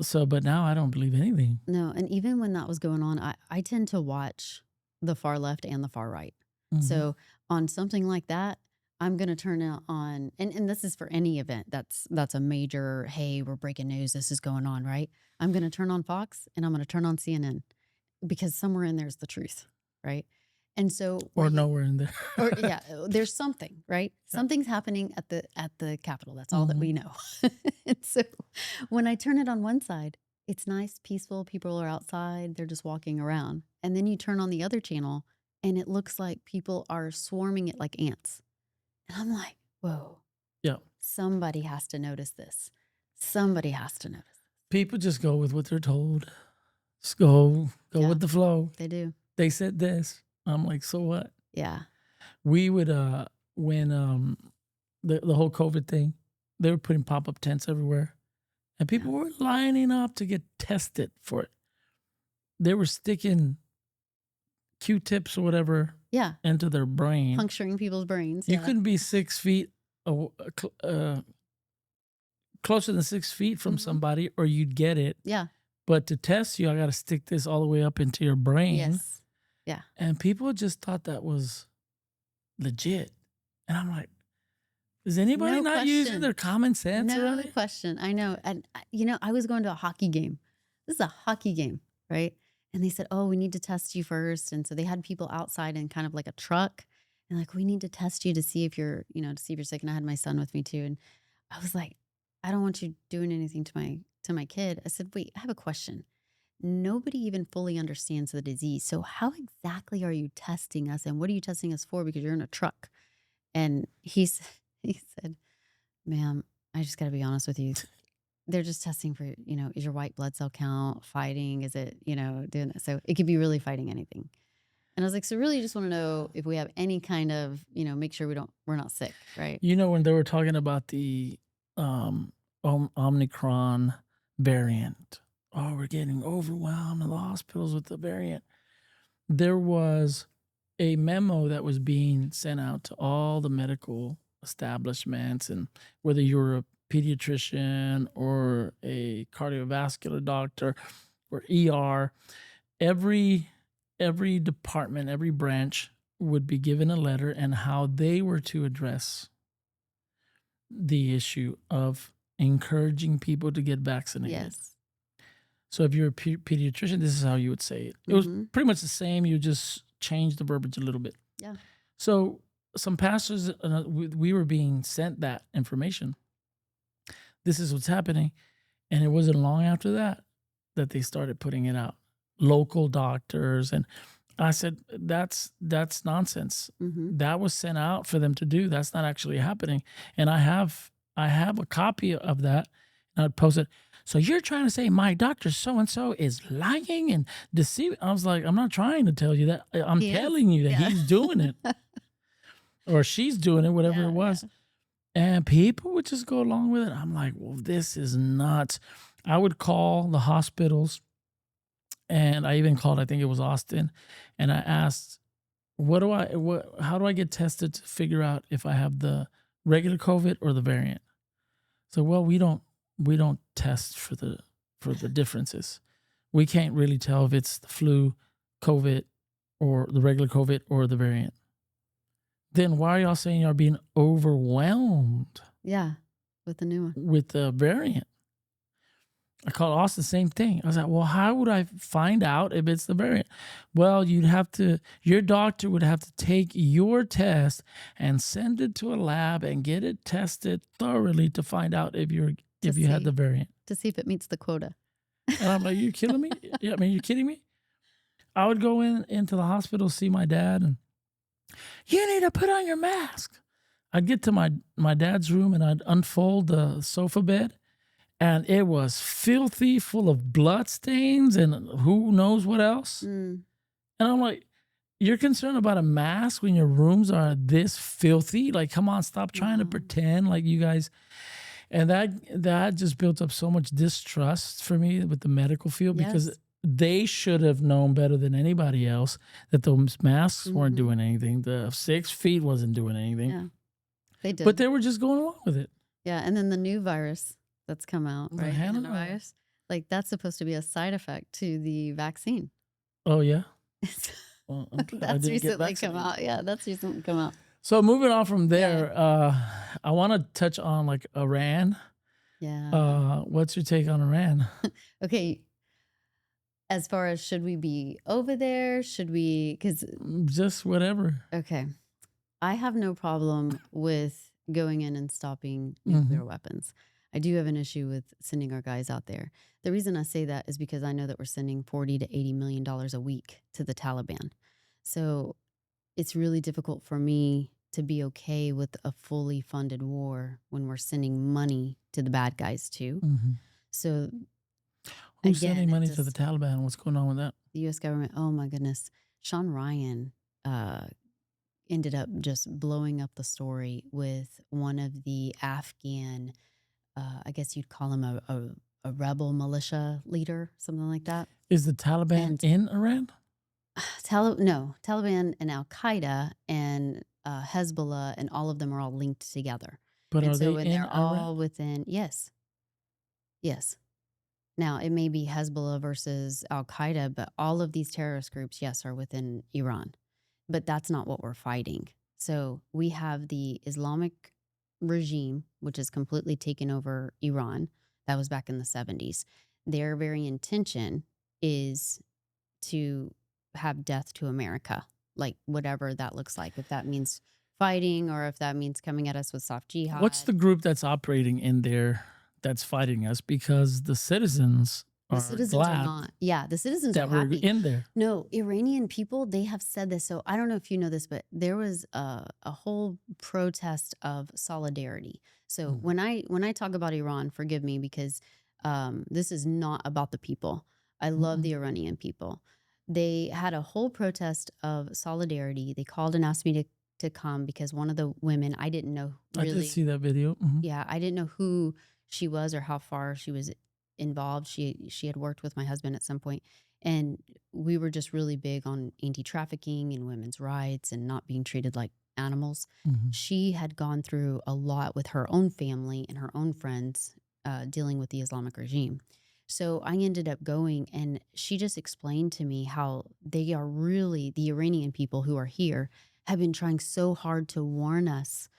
So, but now I don't believe anything. No, and even when that was going on, I tend to watch the far left and the far right. Mhm. So on something like that, I'm gonna turn it on, and this is for any event that's a major, hey, we're breaking news, this is going on, right? I'm gonna turn on Fox and I'm gonna turn on CNN because somewhere in there's the truth, right? And so Or nowhere in there. or yeah, there's something, right? Something's happening at the Capitol. That's all that we know. And so when I turn it on one side, it's nice, peaceful. People are outside. They're just walking around. And then you turn on the other channel, and it looks like people are swarming it like ants. And I'm like, whoa, Yeah. somebody has to notice this. Somebody has to notice. People just go with what they're told. Just go Yeah. with the flow. They do. They said this. I'm like, so what? Yeah. We would when the whole COVID thing, they were putting pop-up tents everywhere. And people were lining up to get tested for it. They were sticking Q-tips or whatever Yeah. into their brain. Puncturing people's brains. You Yeah. couldn't be 6 feet, closer than 6 feet from somebody, or you'd get it. Yeah. But to test you, I got to stick this all the way up into your brain. Yes. Yeah. And people just thought that was legit. And I'm like, is anybody No not using question. their common sense around No it? question. I know. And, I was going to a hockey game. This is a hockey game, right? And they said, oh, we need to test you first. And so they had people outside in kind of like a truck. And like, we need to test you to see if you're, to see if you're sick. And I had my son with me too. And I was like, I don't want you doing anything to my kid. I said, wait, I have a question. Nobody even fully understands the disease. So how exactly are you testing us? And what are you testing us for? Because you're in a truck. And he said, ma'am, I just got to be honest with you. They're just testing for, is your white blood cell count fighting? Is it, doing that? So it could be really fighting anything. And I was like, so really you just want to know if we have any kind of, make sure we're not sick, right? When they were talking about the Omicron variant, oh, we're getting overwhelmed in the hospitals with the variant. There was a memo that was being sent out to all the medical establishments, and whether you were a pediatrician or a cardiovascular doctor or ER, every department, every branch would be given a letter and how they were to address the issue of encouraging people to get vaccinated. Yes. So if you're a pediatrician, this is how you would say it. It was pretty much the same. You just changed the verbiage a little bit. Yeah. So some pastors, we were being sent that information. This is what's happening. And it wasn't long after that they started putting it out. Local doctors. And I said, that's nonsense. That was sent out for them to do. That's not actually happening. And I have a copy of that. And I'd post it. So you're trying to say my doctor so-and-so is lying and deceiving? I was like, I'm not trying to tell you that. I'm telling you that he's doing it. Or she's doing it, whatever it was. Yeah. And people would just go along with it. I'm like, well, this is nuts. I would call the hospitals. And I even called, I think it was Austin. And I asked, how do I get tested to figure out if I have the regular COVID or the variant? So, well, we don't test for the differences. We can't really tell if it's the flu, COVID, or the regular COVID or the variant. Then why are y'all saying y'all being overwhelmed? Yeah, with the new one. With the variant. I called Austin, the same thing. I was like, well, how would I find out if it's the variant? Well, your doctor would have to take your test and send it to a lab and get it tested thoroughly to find out if you had the variant. To see if it meets the quota. And I'm like, you kidding me? Yeah, I mean, you kidding me? I would go into the hospital, see my dad, and you need to put on your mask. I'd get to my dad's room and I'd unfold the sofa bed. and it was filthy, full of blood stains and who knows what else. Mm. And I'm like, you're concerned about a mask when your rooms are this filthy? Like, come on, stop trying to Wow. pretend like you guys. And that just built up so much distrust for me with the medical field because Yes. they should have known better than anybody else that those masks weren't Mhm. doing anything. The 6 feet wasn't doing anything, Yeah, they but did. they were just going along with it. Yeah, and then the new virus that's come out, The right? The Hannah, hantavirus, like that's supposed to be a side effect to the vaccine. oh yeah. It's- Well, I'm glad I that's didn't get recently come vaccinated. out. Yeah, that's recently come out. So moving on from Yeah. there, I want to touch on like Iran. Yeah. What's your take on Iran? Okay. As far as should we be over there? Should we? Because Just whatever. okay, I have no problem with going in and stopping Mm-hmm. nuclear weapons. I do have an issue with sending our guys out there. The reason I say that is because I know that we're sending $40 to $80 million a week to the Taliban. So it's really difficult for me to be okay with a fully funded war when we're sending money to the bad guys too. Mm-hmm. So Who's again, sending it money to the just Taliban? What's going on with that? the U.S. government. Oh my goodness, Sean Ryan ended up just blowing up the story with one of the Afghan, I guess you'd call him a rebel militia leader, something like that. Is the Taliban And in Iran? Taliban and Al Qaeda and Hezbollah and all of them are all linked together. But And are so they when in they're Iran? all within, yes. Now it may be Hezbollah versus Al Qaeda, but all of these terrorist groups, yes, are within Iran. But that's not what we're fighting. So we have the Islamic regime, which has completely taken over Iran. That was back in the 70s. Their very intention is to have death to America, like whatever that looks like, if that means fighting or if that means coming at us with soft jihad. What's the group that's operating in there that's fighting us? Because the citizens The are citizens are glad not. Yeah, the citizens are that we're happy. in there. No, Iranian people, they have said this. So I don't know if you know this, but there was a whole protest of solidarity. So Mm. when I talk about Iran, forgive me because this is not about the people. I love Mm-mm. the Iranian people. They had a whole protest of solidarity. They called and asked me to come because one of the women, I didn't know I did really. see that video. Mhm. Yeah, I didn't know who she was or how far she was involved. She had worked with my husband at some point, and we were just really big on anti-trafficking and women's rights and not being treated like animals. Mhm. She had gone through a lot with her own family and her own friends dealing with the Islamic regime. So I ended up going, and she just explained to me how they are really the Iranian people who are here have been trying so hard to warn us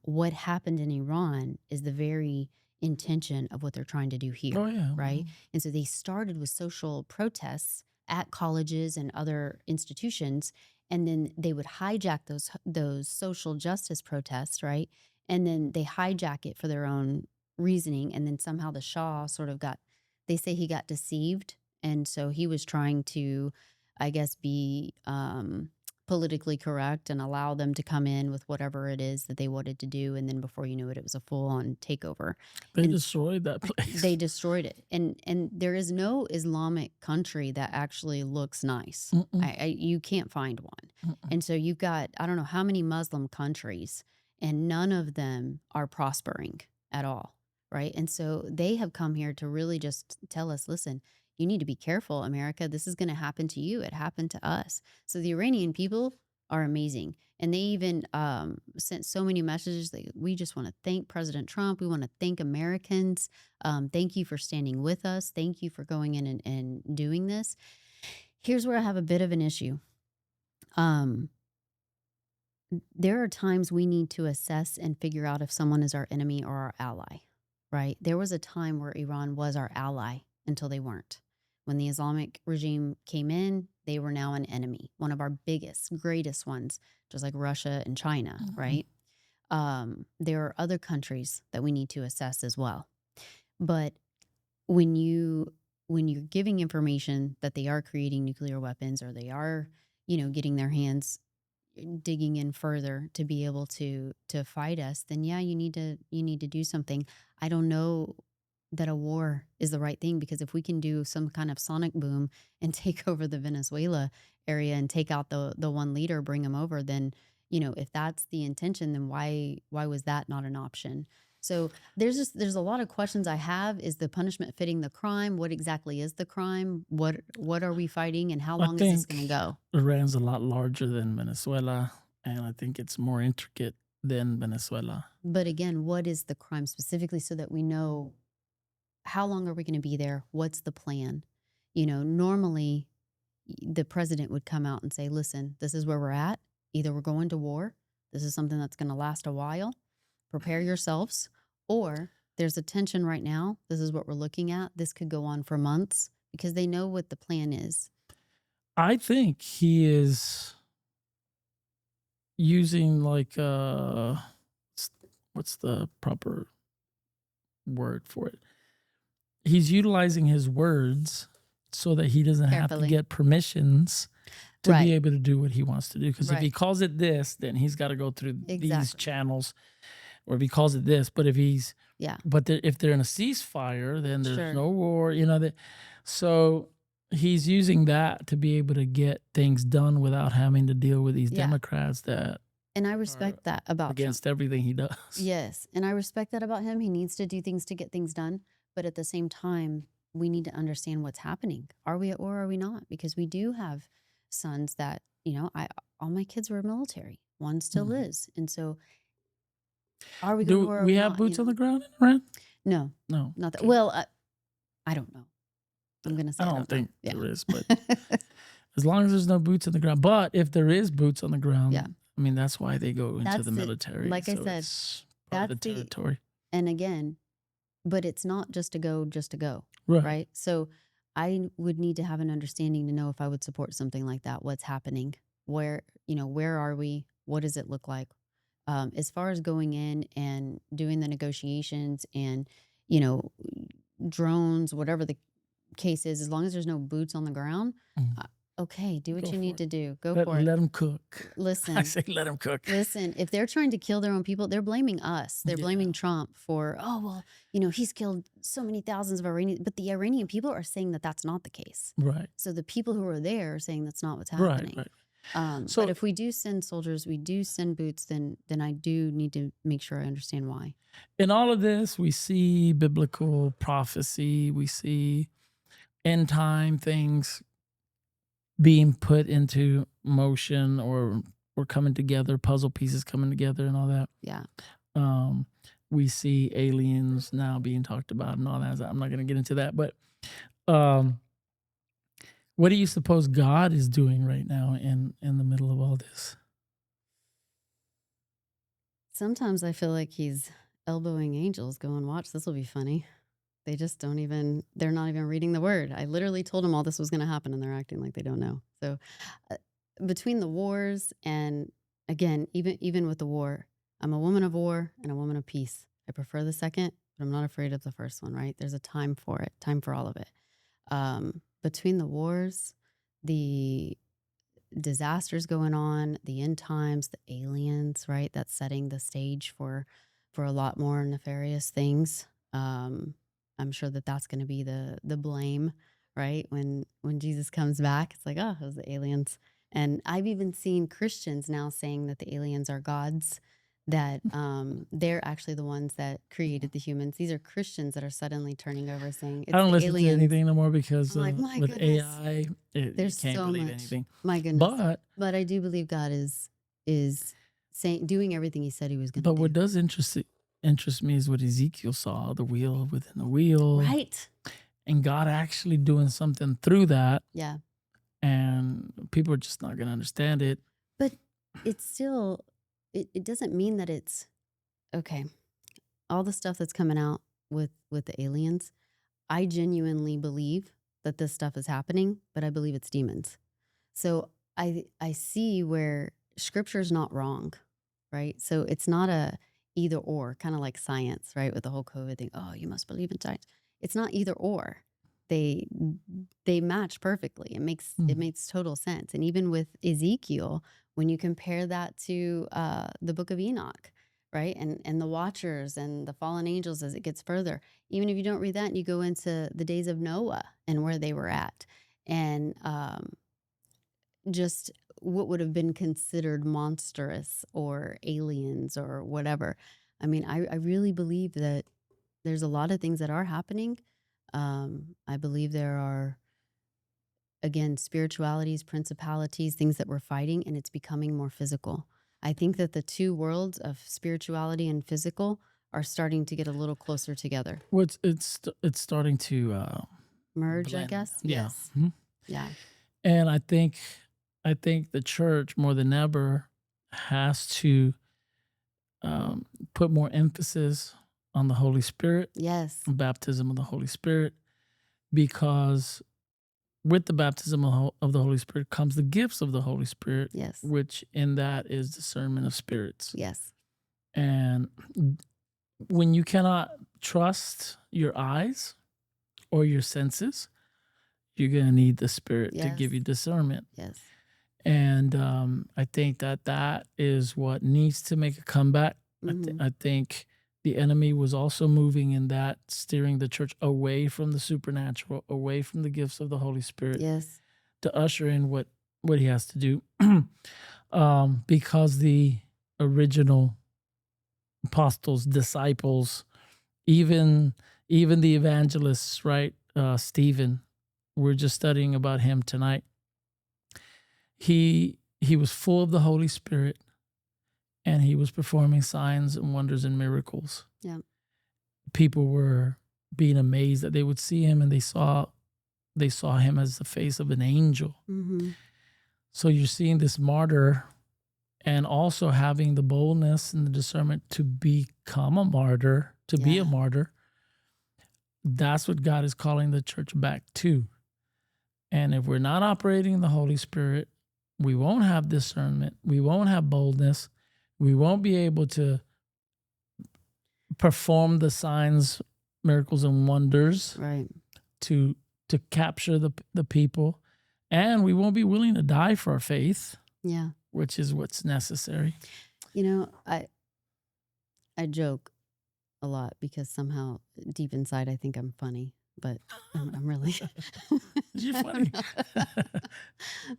what happened in Iran is the very intention of what they're trying to do here, Oh yeah. right? Mhm. And so they started with social protests at colleges and other institutions, and then they would hijack those social justice protests, right? And then they hijack it for their own reasoning, and then somehow the Shah sort of got. They say he got deceived, and so he was trying to, I guess, be politically correct and allow them to come in with whatever it is that they wanted to do. And then before you knew it, it was a full on takeover. They And destroyed that place. they destroyed it. And there is no Islamic country that actually looks nice. Mm-mm. You can't find one. Mm-mm. And so you've got, I don't know how many Muslim countries, and none of them are prospering at all. Right. And so they have come here to really just tell us, listen, you need to be careful, America. This is going to happen to you. It happened to us. So the Iranian people are amazing. And they even sent so many messages that we just want to thank President Trump. We want to thank Americans. Thank you for standing with us. Thank you for going in and doing this. Here's where I have a bit of an issue. There are times we need to assess and figure out if someone is our enemy or our ally, right? There was a time where Iran was our ally until they weren't. When the Islamic regime came in, they were now an enemy, one of our biggest, greatest ones, just like Russia and China, Mhm. right? There are other countries that we need to assess as well. But when you're giving information that they are creating nuclear weapons or they are, getting their hands digging in further to be able to fight us, then yeah, you need to do something. I don't know that a war is the right thing, because if we can do some kind of sonic boom and take over the Venezuela area and take out the one leader, bring him over, then, if that's the intention, then why was that not an option? So there's a lot of questions I have. Is the punishment fitting the crime? What exactly is the crime? What are we fighting, and how I long is this going to think go? Iran's a lot larger than Venezuela, and I think it's more intricate than Venezuela. But again, what is the crime specifically, so that we know how long are we going to be there? What's the plan? Normally the president would come out and say, listen, this is where we're at. Either we're going to war. This is something that's going to last a while. Prepare yourselves. Or there's a tension right now. This is what we're looking at. This could go on for months, because they know what the plan is. I think he is using what's the proper word for it? He's utilizing his words so that he doesn't have to Carefully. get permissions to Right. be able to do what he wants to do. Because if he Right. calls it this, then he's got to go through these Exactly. channels. Or if he calls it this, but if he's Yeah. if they're in a ceasefire, then there's Sure. no war. So he's using that to be able to get things done without having to deal with these Yeah. Democrats that And I are respect that about Trump. against everything he does. Yes. And I respect that about him. He needs to do things to get things done. But at the same time, we need to understand what's happening. Are we at war or are we not? Because we do have sons that, all my kids were military. One still Mhm. is. And so are we going to Do war or are we we have not? boots on the ground in Iran? No, No. not that. Okay. Well, I don't know. I'm going to say I I don't don't know. think Yeah. there is, but as long as there's no boots on the ground. But if there is boots on the ground, Yeah. I mean, that's why they go into That's the it. military. Like I so said, it's part of the that's the- territory. And again, but it's not just to go, Right. right? So I would need to have an understanding to know if I would support something like that. What's happening? Where are we? What does it look like? As far as going in and doing the negotiations and, drones, whatever the case is, as long as there's no boots on the ground, Mhm. okay, do what Go you for need it. to do. Go Let for it. them cook. I Listen, say let them cook. if they're trying to kill their own people, they're blaming us. They're Yeah. blaming Trump for, he's killed so many thousands of Iranians. But the Iranian people are saying that that's not the case. Right. So the people who are there are saying that's not what's Right. happening. Right. But if we do send soldiers, we do send boots, then I do need to make sure I understand why. In all of this, we see biblical prophecy. We see end time things being put into motion or coming together, puzzle pieces coming together and all that. Yeah. We see aliens now being talked about and all that. I'm not going to get into that, but what do you suppose God is doing right now in the middle of all this? Sometimes I feel like he's elbowing angels going, watch, this will be funny. They just they're not even reading the word. I literally told them all this was going to happen and they're acting like they don't know. So between the wars and again, even with the war, I'm a woman of war and a woman of peace. I prefer the second, but I'm not afraid of the first one, right? There's a time for it, time for all of it. Between the wars, the disasters going on, the end times, the aliens, right? That's setting the stage for a lot more nefarious things. I'm sure that's going to be the blame, right? When Jesus comes back, it's like, oh, it was the aliens. And I've even seen Christians now saying that the aliens are gods, that they're actually the ones that created the humans. These are Christians that are suddenly turning over saying it's I don't the listen aliens. to anything no more because I'm like, my with goodness. AI, you There's can't so believe much. anything. My goodness. But I do believe God is doing everything he said he was going to but do. what does interest me is what Ezekiel saw, the wheel within the wheel. Right. And God actually doing something through that. Yeah. And people are just not going to understand it. But it's still, it doesn't mean that it's, okay, all the stuff that's coming out with the aliens, I genuinely believe that this stuff is happening, but I believe it's demons. So I see where scripture's not wrong, right? So it's not a either or, kind of like science, right? With the whole COVID thing. Oh, you must believe in science. It's not either or. They match perfectly. It makes total sense. And even with Ezekiel, when you compare that to the book of Enoch, right? And the watchers and the fallen angels as it gets further. Even if you don't read that and you go into the days of Noah and where they were at, and just what would have been considered monstrous or aliens or whatever. I mean, I really believe that there's a lot of things that are happening. I believe there are, again, spiritualities, principalities, things that we're fighting, and it's becoming more physical. I think that the two worlds of spirituality and physical are starting to get a little closer together. Well, it's starting to Merge, I blend. guess. Yeah. Yes. Mhm. Yeah. And I think the church more than ever has to put more emphasis on the Holy Spirit, Yes. baptism of the Holy Spirit, because with the baptism of the Holy Spirit comes the gifts of the Holy Spirit, Yes. which in that is discernment of spirits. Yes. And when you cannot trust your eyes or your senses, you're going to need the Spirit to give you Yes. discernment. Yes. And I think that is what needs to make a comeback. Hmm. I think the enemy was also moving in that, steering the church away from the supernatural, away from the gifts of the Holy Spirit, Yes. to usher in what he has to do. Because the original apostles, disciples, even the evangelists, right? Stephen, we're just studying about him tonight. He was full of the Holy Spirit, and he was performing signs and wonders and miracles. Yeah. People were being amazed that they would see him, and they saw him as the face of an angel. Hmm. So you're seeing this martyr, and also having the boldness and the discernment to become a martyr, to be a Yeah. martyr. That's what God is calling the church back to. And if we're not operating in the Holy Spirit, we won't have discernment. We won't have boldness. We won't be able to perform the signs, miracles, and wonders Right. to capture the people. And we won't be willing to die for our faith, Yeah. which is what's necessary. You know, I joke a lot because somehow deep inside I think I'm funny, but I'm really You're I funny. don't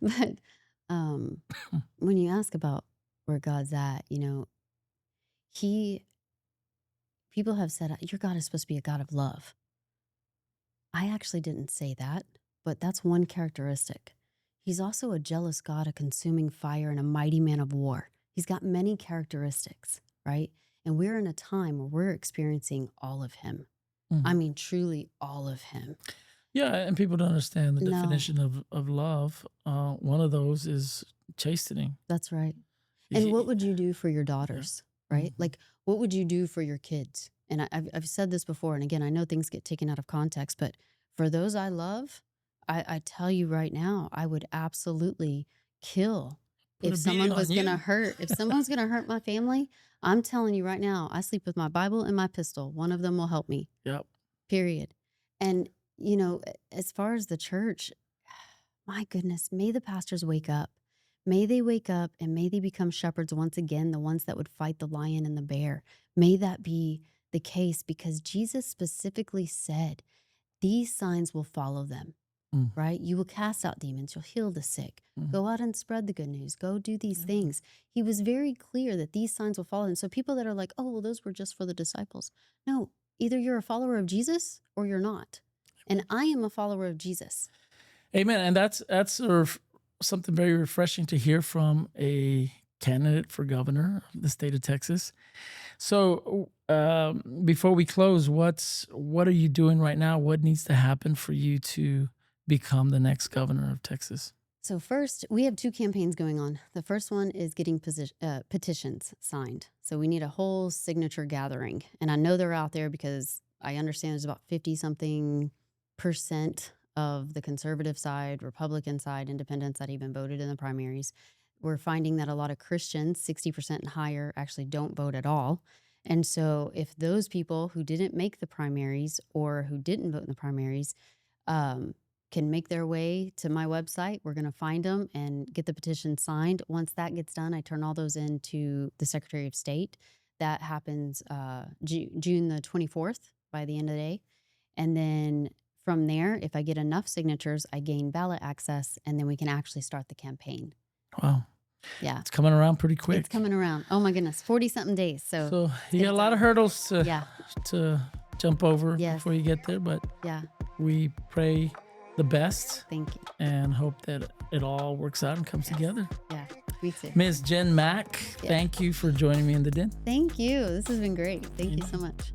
know. But when you ask about where God's at, he people have said your God is supposed to be a God of love. I actually didn't say that, but that's one characteristic. He's also a jealous God, a consuming fire, and a mighty man of war. He's got many characteristics, right? And we're in a time where we're experiencing all of him. I Mhm. mean, truly all of him. Yeah, and people don't understand the No, definition of love. One of those is chastening. that's right. And what would you do for your Yeah. daughters, right? Mhm. Like, what would you do for your kids? And I've said this before, and again, I know things get taken out of context, but for those I love, I tell you right now, I would absolutely kill Put if a beating someone was on gonna you. hurt. If someone's gonna hurt my family, I'm telling you right now, I sleep with my Bible and my pistol. One of them will help me. Yep. Period. And as far as the church, my goodness, may the pastors wake up. May they wake up and may they become shepherds once again, the ones that would fight the lion and the bear. May that be the case because Jesus specifically said, these signs will follow them, Mm. right? You will cast out demons, you'll heal the sick, Mhm. go out and spread the good news, go do these Yeah. things. He was very clear that these signs will follow them. So people that are like, oh, well, those were just for the disciples. No, either you're a follower of Jesus or you're not. And I am a follower of Jesus. Amen. And that's something very refreshing to hear from a candidate for governor of the state of Texas. So before we close, what are you doing right now? What needs to happen for you to become the next governor of Texas? So first, we have two campaigns going on. The first one is getting petitions signed. So we need a whole signature gathering. And I know they're out there because I understand there's about 50-something% of the conservative side, Republican side, independents that even voted in the primaries. We're finding that a lot of Christians, 60% and higher, actually don't vote at all. And so if those people who didn't make the primaries or who didn't vote in the primaries, can make their way to my website. We're going to find them and get the petition signed. Once that gets done, I turn all those into the Secretary of State. that happens June the 24th by the end of the day. And then from there, if I get enough signatures, I gain ballot access, and then we can actually start the campaign. Wow. Yeah. It's coming around pretty quick. It's coming around. Oh my goodness, 40-something days. So you got a lot of hurdles to jump over before you get there, but we pray the best. Thank you. And hope that it all works out and comes together. Yeah, me too. Ms. Jenn Mack, thank you for joining me in the den. Thank you. This has been great. Thank you so much.